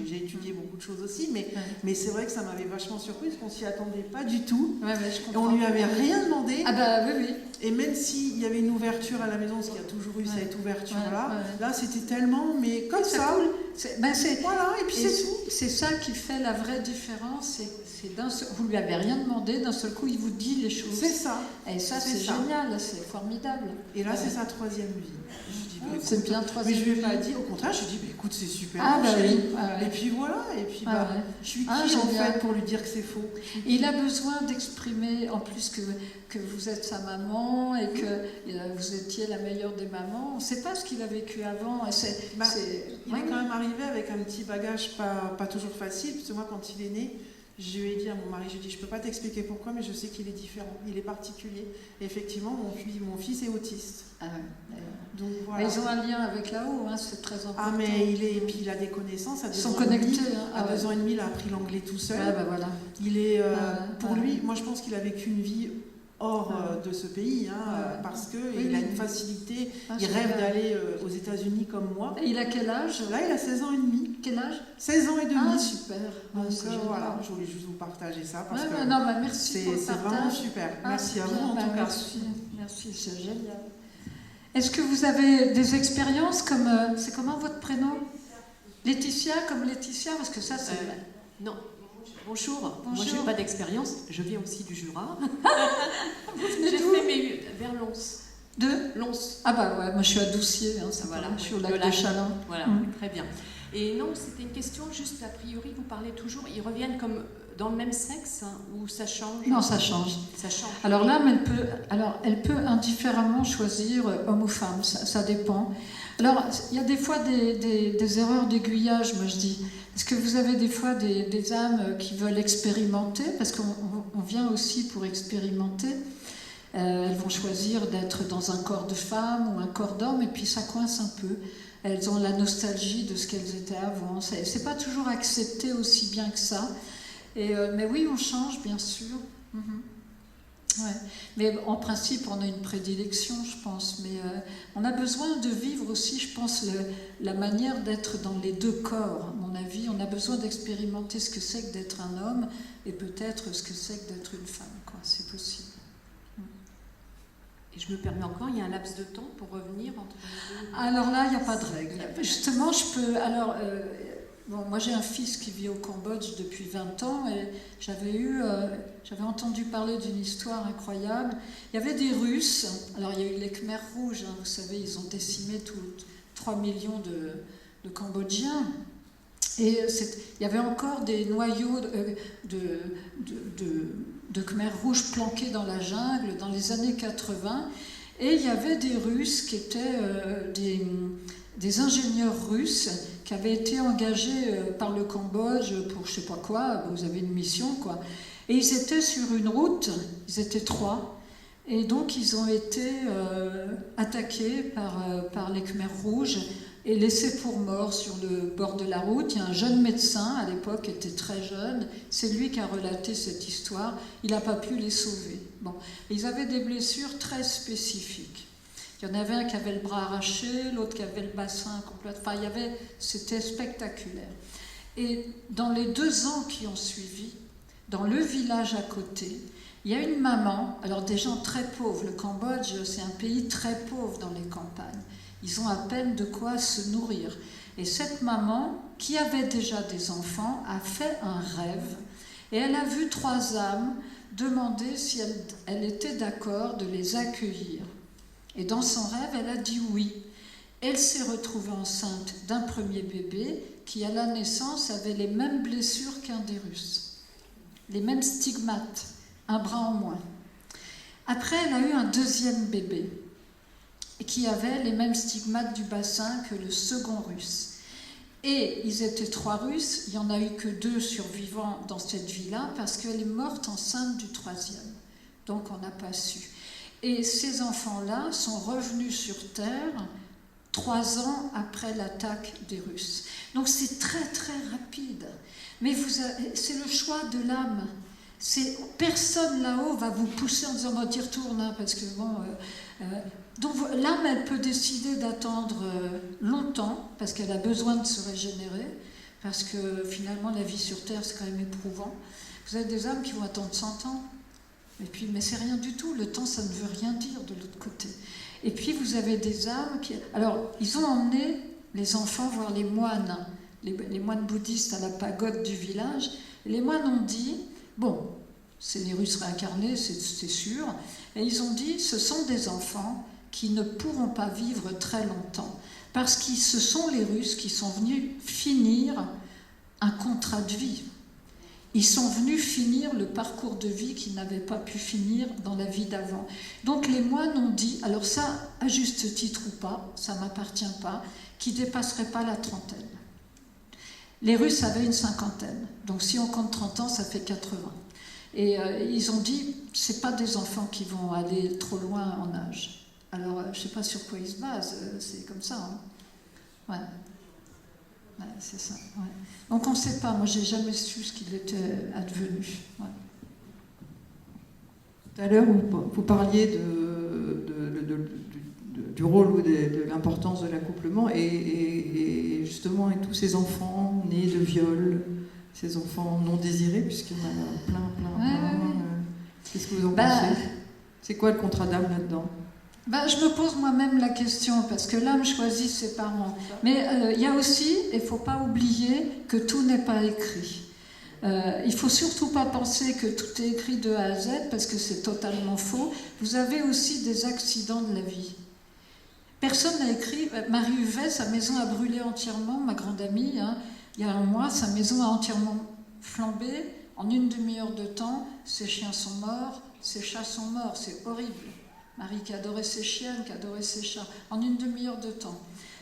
[SPEAKER 4] j'ai étudié beaucoup de choses aussi, mais c'est vrai que ça m'avait vachement surpris parce qu'on s'y attendait pas du tout. Et on lui avait rien demandé.
[SPEAKER 2] Oui.
[SPEAKER 4] Et même s'il y avait une ouverture à la maison, parce qu'il y a toujours eu cette ouverture-là, là c'était tellement, mais comme ça.
[SPEAKER 2] Cool.
[SPEAKER 4] Voilà, et puis c'est tout.
[SPEAKER 2] C'est ça qui fait la vraie différence. Vous lui avez rien demandé, d'un seul coup il vous dit les choses.
[SPEAKER 4] C'est ça.
[SPEAKER 2] Et ça c'est génial, c'est formidable.
[SPEAKER 4] Et là c'est sa 3e vie. Je dis,
[SPEAKER 2] c'est bien 3e vie.
[SPEAKER 4] Mais je lui ai pas dit, au contraire, je lui ai dit, écoute, c'est super. Et puis voilà, je suis qui en fait pour lui dire que c'est faux.
[SPEAKER 2] Et il a besoin d'exprimer, en plus que vous êtes sa maman et que vous étiez la meilleure des mamans. On ne sait pas ce qu'il a vécu avant.
[SPEAKER 4] Il est quand même arrivé avec un petit bagage pas toujours facile, parce que moi, quand il est né, je lui ai dit à mon mari, je ne peux pas t'expliquer pourquoi, mais je sais qu'il est différent, il est particulier. Et effectivement, mon fils est autiste. Donc, voilà.
[SPEAKER 2] Ils ont un lien avec là-haut, hein, c'est très important.
[SPEAKER 4] Et puis il a des connaissances.
[SPEAKER 2] Ils sont connectés.
[SPEAKER 4] À 2 ans et demi, il a appris l'anglais tout seul.
[SPEAKER 2] Voilà.
[SPEAKER 4] Il est, pour lui, moi je pense qu'il a vécu une vie hors de ce pays, parce qu'il a une facilité, il rêve d'aller aux États-Unis comme moi.
[SPEAKER 2] Et il a quel âge?
[SPEAKER 4] Là, il a 16 ans et demi.
[SPEAKER 2] Quel âge?
[SPEAKER 4] 16 ans et demi.
[SPEAKER 2] Super.
[SPEAKER 4] Donc voilà, je voulais juste vous partager ça, parce que
[SPEAKER 2] merci pour le partage.
[SPEAKER 4] C'est vraiment super. Merci à vous en tout cas.
[SPEAKER 2] Merci, c'est génial. Est-ce que vous avez des expériences comme... c'est comment votre prénom? Laetitia, comme Laetitia, parce que ça c'est...
[SPEAKER 5] Non. Bonjour. Moi je n'ai pas d'expérience, je viens aussi du Jura.
[SPEAKER 2] J'ai
[SPEAKER 5] fait vers Lons.
[SPEAKER 2] De
[SPEAKER 5] Lons.
[SPEAKER 2] Moi je suis à Doucier, je suis au lac de Chalin.
[SPEAKER 5] Voilà, très bien. Et non, c'était une question juste, a priori, vous parlez toujours, ils reviennent comme dans le même sexe ou ça change?
[SPEAKER 2] Non, ça change.
[SPEAKER 5] Ça change.
[SPEAKER 2] Alors l'âme, elle peut indifféremment choisir homme ou femme, ça dépend. Alors, il y a des fois des erreurs d'aiguillage, moi je dis. Est-ce que vous avez des fois des âmes qui veulent expérimenter? Parce qu'on vient aussi pour expérimenter. Elles vont choisir d'être dans un corps de femme ou un corps d'homme, et puis ça coince un peu. Elles ont la nostalgie de ce qu'elles étaient avant. C'est pas toujours accepté aussi bien que ça. Mais oui, on change, bien sûr. Ouais. Mais en principe, on a une prédilection, je pense. Mais on a besoin de vivre aussi, je pense, la manière d'être dans les deux corps, à mon avis. On a besoin d'expérimenter ce que c'est que d'être un homme et peut-être ce que c'est que d'être une femme. C'est possible.
[SPEAKER 5] Et je me permets encore, il y a un laps de temps pour revenir entre les deux?
[SPEAKER 2] Alors là, il n'y a pas de règle. Justement, je peux... Alors, moi, j'ai un fils qui vit au Cambodge depuis 20 ans et j'avais entendu parler d'une histoire incroyable. Il y avait des Russes. Alors, il y a eu les Khmers rouges, vous savez, ils ont décimé 3 millions de Cambodgiens. Et il y avait encore des noyaux de Khmers rouges planqués dans la jungle dans les années 80. Et il y avait des Russes qui étaient des ingénieurs russes qui avaient été engagés par le Cambodge pour je sais pas quoi, vous avez une mission quoi. Et ils étaient sur une route, ils étaient 3, et donc ils ont été attaqués par les Khmers rouges et laissés pour morts sur le bord de la route. Il y a un jeune médecin, à l'époque était très jeune, c'est lui qui a relaté cette histoire, il n'a pas pu les sauver. Bon. Ils avaient des blessures très spécifiques. Il y en avait un qui avait le bras arraché, l'autre qui avait le bassin complet. Enfin, c'était spectaculaire. Et dans les 2 ans qui ont suivi, dans le village à côté, il y a une maman, alors des gens très pauvres. Le Cambodge, c'est un pays très pauvre dans les campagnes. Ils ont à peine de quoi se nourrir. Et cette maman, qui avait déjà des enfants, a fait un rêve. Et elle a vu 3 âmes demander si elle était d'accord de les accueillir. Et dans son rêve, elle a dit oui. Elle s'est retrouvée enceinte d'un premier bébé qui, à la naissance, avait les mêmes blessures qu'un des Russes. Les mêmes stigmates, un bras en moins. Après, elle a eu un deuxième bébé qui avait les mêmes stigmates du bassin que le second Russe. Et ils étaient 3 Russes, il n'y en a eu que 2 survivants dans cette vie-là parce qu'elle est morte enceinte du 3e. Donc on n'a pas su. Et ces enfants-là sont revenus sur Terre 3 ans après l'attaque des Russes. Donc c'est très très rapide. Mais c'est le choix de l'âme. Personne là-haut va vous pousser en disant « t'y retourne hein, parce que bon... Donc l'âme, elle peut décider d'attendre longtemps parce qu'elle a besoin de se régénérer, parce que finalement la vie sur Terre c'est quand même éprouvant. Vous avez des âmes qui vont attendre 100 ans, mais c'est rien du tout, le temps ça ne veut rien dire de l'autre côté. Et puis vous avez des âmes qui... Alors ils ont emmené les enfants voir les moines, les moines bouddhistes à la pagode du village, et les moines ont dit, bon, c'est les Russes réincarnés, c'est sûr, et ils ont dit, ce sont des enfants qui ne pourront pas vivre très longtemps, parce que ce sont les Russes qui sont venus finir un contrat de vie. Ils sont venus finir le parcours de vie qu'ils n'avaient pas pu finir dans la vie d'avant. Donc les moines ont dit, alors ça, à juste titre ou pas, ça ne m'appartient pas, qu'ils ne dépasseraient pas la 30aine. Les Russes avaient une 50aine, donc si on compte 30 ans, ça fait 80. Et ils ont dit, ce n'est pas des enfants qui vont aller trop loin en âge. Alors, je ne sais pas sur quoi ils se basent, c'est comme ça. Hein. Ouais, c'est ça. Ouais. Donc, on ne sait pas. Moi, je n'ai jamais su ce qu'il était advenu. Ouais.
[SPEAKER 6] Tout à l'heure, vous parliez du rôle ou de l'importance de l'accouplement et justement, avec tous ces enfants nés de viols, ces enfants non désirés, puisqu'il y en a plein. Qu'est-ce que vous en pensez? C'est quoi le contrat d'âme là-dedans?
[SPEAKER 2] Je me pose moi-même la question, parce que l'âme choisit ses parents. Mais il y a aussi, il ne faut pas oublier que tout n'est pas écrit. Il ne faut surtout pas penser que tout est écrit de A à Z, parce que c'est totalement faux. Vous avez aussi des accidents de la vie. Personne n'a écrit... Marie Huvet, sa maison a brûlé entièrement, ma grande amie, hein, il y a un mois, sa maison a entièrement flambé En une demi-heure de temps, ses chiens sont morts, ses chats sont morts, c'est horrible. Marie qui adorait ses chiennes, qui adorait ses chats, en une demi-heure de temps.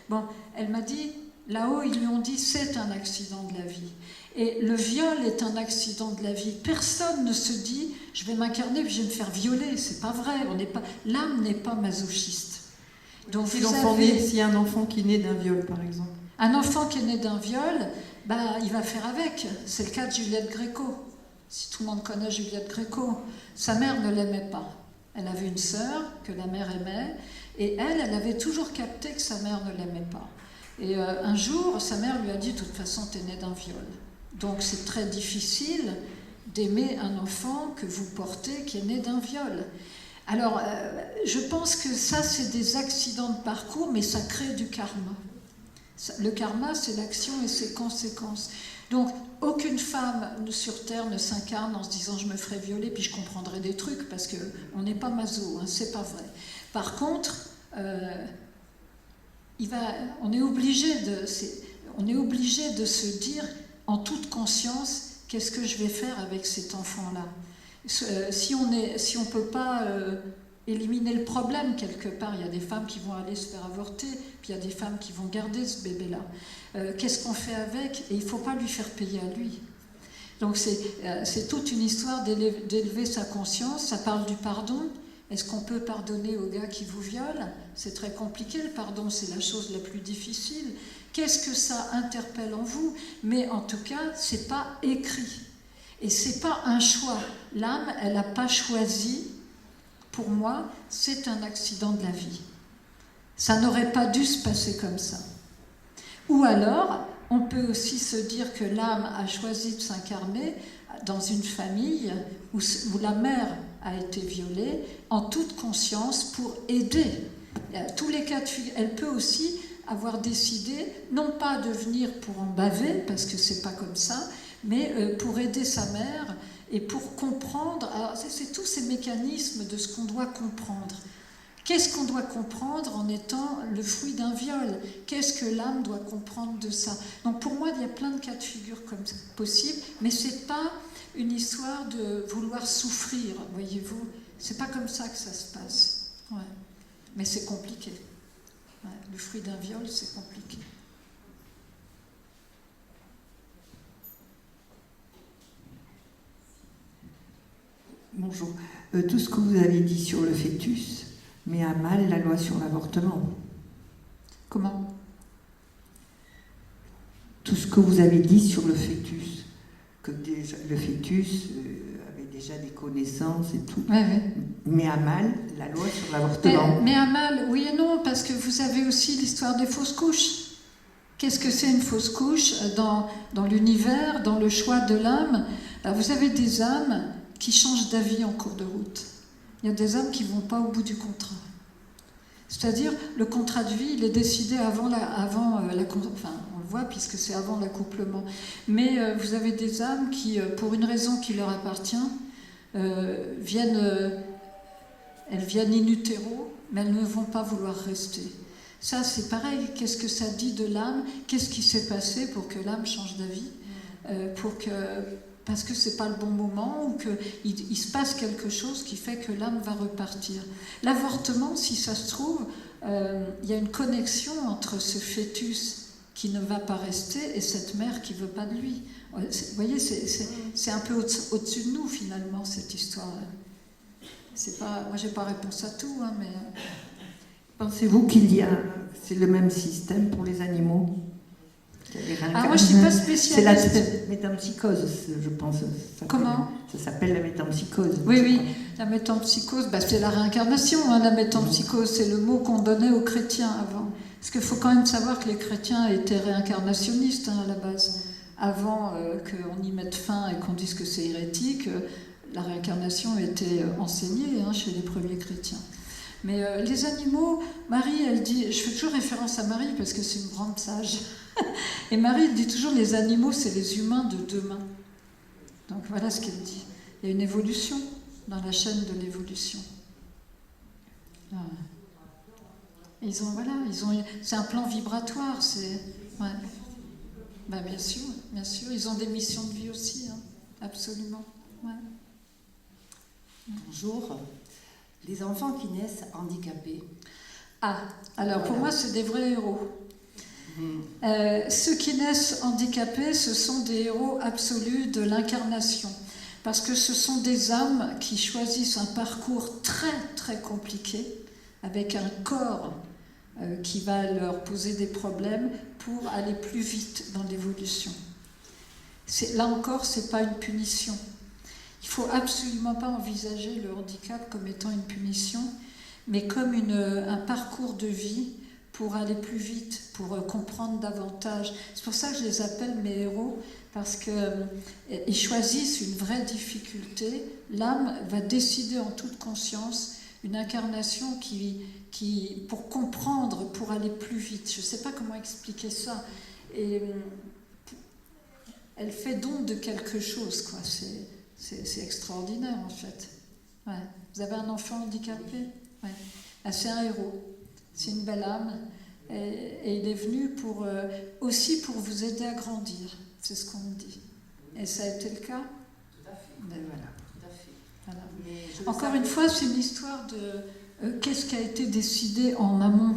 [SPEAKER 2] Bon, elle m'a dit, là-haut, ils lui ont dit, c'est un accident de la vie. Et le viol est un accident de la vie. Personne ne se dit, je vais m'incarner puis je vais me faire violer. C'est pas vrai. L'âme n'est pas masochiste. Donc
[SPEAKER 6] s'il y a un enfant qui est né d'un viol, par exemple.
[SPEAKER 2] Un enfant qui est né d'un viol, il va faire avec. C'est le cas de Juliette Gréco. Si tout le monde connaît Juliette Gréco, sa mère ne l'aimait pas. Elle avait une sœur que la mère aimait, et elle avait toujours capté que sa mère ne l'aimait pas. Et un jour, sa mère lui a dit, de toute façon, t'es né d'un viol. Donc c'est très difficile d'aimer un enfant que vous portez qui est né d'un viol. Alors, je pense que ça, c'est des accidents de parcours, mais ça crée du karma. Le karma, c'est l'action et ses conséquences. Donc, aucune femme sur Terre ne s'incarne en se disant « je me ferai violer, puis je comprendrai des trucs », parce qu'on n'est pas maso, hein, c'est pas vrai. Par contre, on est obligé de se dire en toute conscience qu'est-ce que je vais faire avec cet enfant-là. Si on ne peut pas éliminer le problème quelque part, il y a des femmes qui vont aller se faire avorter, puis il y a des femmes qui vont garder ce bébé-là. Qu'est-ce qu'on fait avec? Et il ne faut pas lui faire payer à lui. Donc c'est toute une histoire d'élever sa conscience. Ça parle du pardon. Est-ce qu'on peut pardonner aux gars qui vous violent? C'est très compliqué, le pardon, c'est la chose la plus difficile. Qu'est-ce que ça interpelle en vous? Mais en tout cas, ce n'est pas écrit. Et ce n'est pas un choix. L'âme, elle n'a pas choisi. Pour moi, c'est un accident de la vie. Ça n'aurait pas dû se passer comme ça. Ou alors, on peut aussi se dire que l'âme a choisi de s'incarner dans une famille où la mère a été violée en toute conscience pour aider. Tous les cas de figure, elle peut aussi avoir décidé, non pas de venir pour en baver, parce que c'est pas comme ça, mais pour aider sa mère et pour comprendre. Alors, c'est tous ces mécanismes de ce qu'on doit comprendre. Qu'est-ce qu'on doit comprendre en étant le fruit d'un viol? Qu'est-ce que l'âme doit comprendre de ça? Donc pour moi, il y a plein de cas de figure comme possible, mais c'est pas une histoire de vouloir souffrir, voyez-vous. C'est pas comme ça que ça se passe. Ouais. Mais c'est compliqué. Ouais. Le fruit d'un viol, c'est compliqué.
[SPEAKER 7] Bonjour. Tout ce que vous avez dit sur le fœtus met à mal la loi sur l'avortement.
[SPEAKER 2] Comment?
[SPEAKER 7] Tout ce que vous avez dit sur le fœtus, que déjà, le fœtus avait déjà des connaissances et tout, met à mal la loi sur l'avortement.
[SPEAKER 2] Mais à mal, oui et non, parce que vous avez aussi l'histoire des fausses couches. Qu'est-ce que c'est une fausse couche dans l'univers, dans le choix de l'âme? Alors, vous avez des âmes qui changent d'avis en cours de route. Il y a des âmes qui ne vont pas au bout du contrat. C'est-à-dire, le contrat de vie, il est décidé enfin, on le voit puisque c'est avant l'accouplement. Mais vous avez des âmes qui, pour une raison qui leur appartient, viennent in utero, mais elles ne vont pas vouloir rester. Ça, c'est pareil. Qu'est-ce que ça dit de l'âme? Qu'est-ce qui s'est passé pour que l'âme change d'avis? Parce que c'est pas le bon moment ou qu'il se passe quelque chose qui fait que l'âme va repartir. L'avortement, si ça se trouve, il y a une connexion entre ce fœtus qui ne va pas rester et cette mère qui veut pas de lui. Vous voyez, c'est un peu au-dessus de nous finalement cette histoire. Moi, j'ai pas réponse à tout, hein, mais.
[SPEAKER 7] Pensez-vous c'est le même système pour les animaux?
[SPEAKER 2] Moi je ne suis pas spécialiste.
[SPEAKER 7] C'est la métempsychose, je pense.
[SPEAKER 2] Comment?
[SPEAKER 7] Ça s'appelle la métempsychose.
[SPEAKER 2] Oui, la métempsychose, c'est la réincarnation. Hein, la métempsychose, c'est le mot qu'on donnait aux chrétiens avant. Parce qu'il faut quand même savoir que les chrétiens étaient réincarnationnistes à la base. Avant qu'on y mette fin et qu'on dise que c'est hérétique, la réincarnation était enseignée chez les premiers chrétiens. Mais les animaux, Marie, elle dit, je fais toujours référence à Marie parce que c'est une grande sage. Et Marie dit toujours, les animaux, c'est les humains de demain. Donc voilà ce qu'elle dit. Il y a une évolution dans la chaîne de l'évolution. C'est un plan vibratoire. Bien sûr, ils ont des missions de vie aussi. Hein. absolument. Ouais.
[SPEAKER 8] Bonjour. Les enfants qui naissent handicapés.
[SPEAKER 2] Ah, alors pour moi, c'est des vrais héros. Ceux qui naissent handicapés, ce sont des héros absolus de l'incarnation. Parce que ce sont des âmes qui choisissent un parcours très, très compliqué, avec un corps qui va leur poser des problèmes pour aller plus vite dans l'évolution. Là encore, ce n'est pas une punition. Il ne faut absolument pas envisager le handicap comme étant une punition, mais comme un parcours de vie pour aller plus vite, pour comprendre davantage. C'est pour ça que je les appelle mes héros, parce qu'ils choisissent une vraie difficulté. L'âme va décider en toute conscience une incarnation qui pour comprendre, pour aller plus vite. Je ne sais pas comment expliquer ça. Et elle fait don de quelque chose, quoi. C'est extraordinaire, en fait. Ouais. Vous avez un enfant handicapé ? Ouais. Ah, c'est un héros. C'est une belle âme. Et il est venu aussi pour vous aider à grandir. C'est ce qu'on me dit. Et ça a été le cas ?
[SPEAKER 8] Tout à fait.
[SPEAKER 2] Ben voilà.
[SPEAKER 8] Tout à fait.
[SPEAKER 2] Voilà.
[SPEAKER 8] Mais
[SPEAKER 2] encore une fois, c'est une histoire de qu'est-ce qui a été décidé en amont.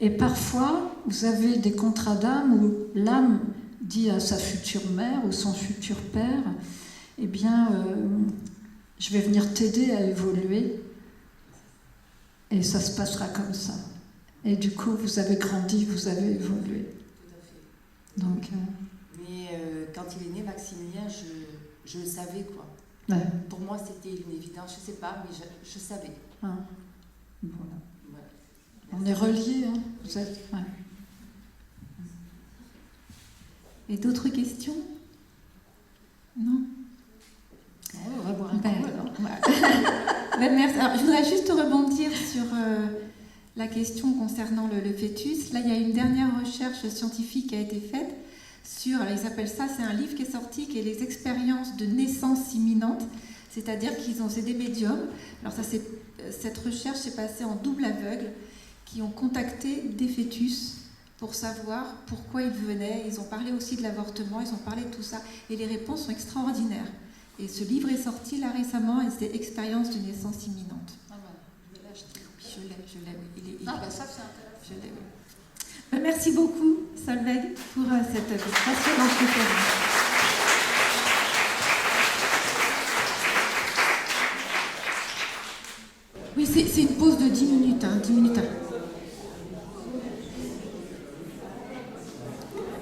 [SPEAKER 2] Et parfois, vous avez des contrats d'âme où l'âme dit à sa future mère ou son futur père, eh bien, je vais venir t'aider à évoluer et ça se passera comme ça. Et du coup, vous avez grandi, vous avez évolué.
[SPEAKER 8] Tout à fait.
[SPEAKER 2] Donc,
[SPEAKER 8] mais quand il est né, Maximilien, je le savais, quoi.
[SPEAKER 2] Ouais.
[SPEAKER 8] Pour moi, c'était une évidence. Je ne sais pas, mais je savais.
[SPEAKER 2] Ah. Voilà.
[SPEAKER 8] Voilà.
[SPEAKER 2] On est reliés, hein. Vous êtes... Ouais.
[SPEAKER 1] Et d'autres questions ? Non ?
[SPEAKER 2] On va boire un coup, alors.
[SPEAKER 1] Merci. Alors, je voudrais juste rebondir sur la question concernant le fœtus. Là, il y a une dernière recherche scientifique qui a été faite sur, alors ils appellent ça, c'est un livre qui est sorti, qui est les expériences de naissance imminente, c'est-à-dire c'est des médiums. Alors cette recherche s'est passée en double aveugle, qui ont contacté des fœtus pour savoir pourquoi ils venaient. Ils ont parlé aussi de l'avortement, ils ont parlé de tout ça, et les réponses sont extraordinaires. Et ce livre est sorti là récemment, et c'est Expérience de naissance imminente.
[SPEAKER 2] Ah bah, je vais l'acheter.
[SPEAKER 1] Je l'ai, oui.
[SPEAKER 2] Ah bah ça, c'est intéressant.
[SPEAKER 1] Je l'ai, oui. Merci beaucoup, Solveig, pour cette passionnante conférence. Oui, c'est une pause de 10 minutes. 10 minutes.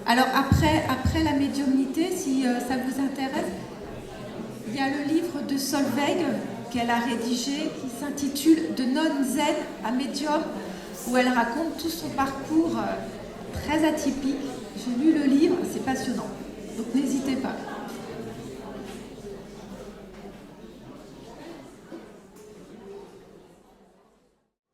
[SPEAKER 1] Alors, après la médiumnité, si ça vous intéresse, il y a le livre de Solveig qu'elle a rédigé qui s'intitule « De nonne zen à médium » où elle raconte tout son parcours très atypique. J'ai lu le livre, c'est passionnant. Donc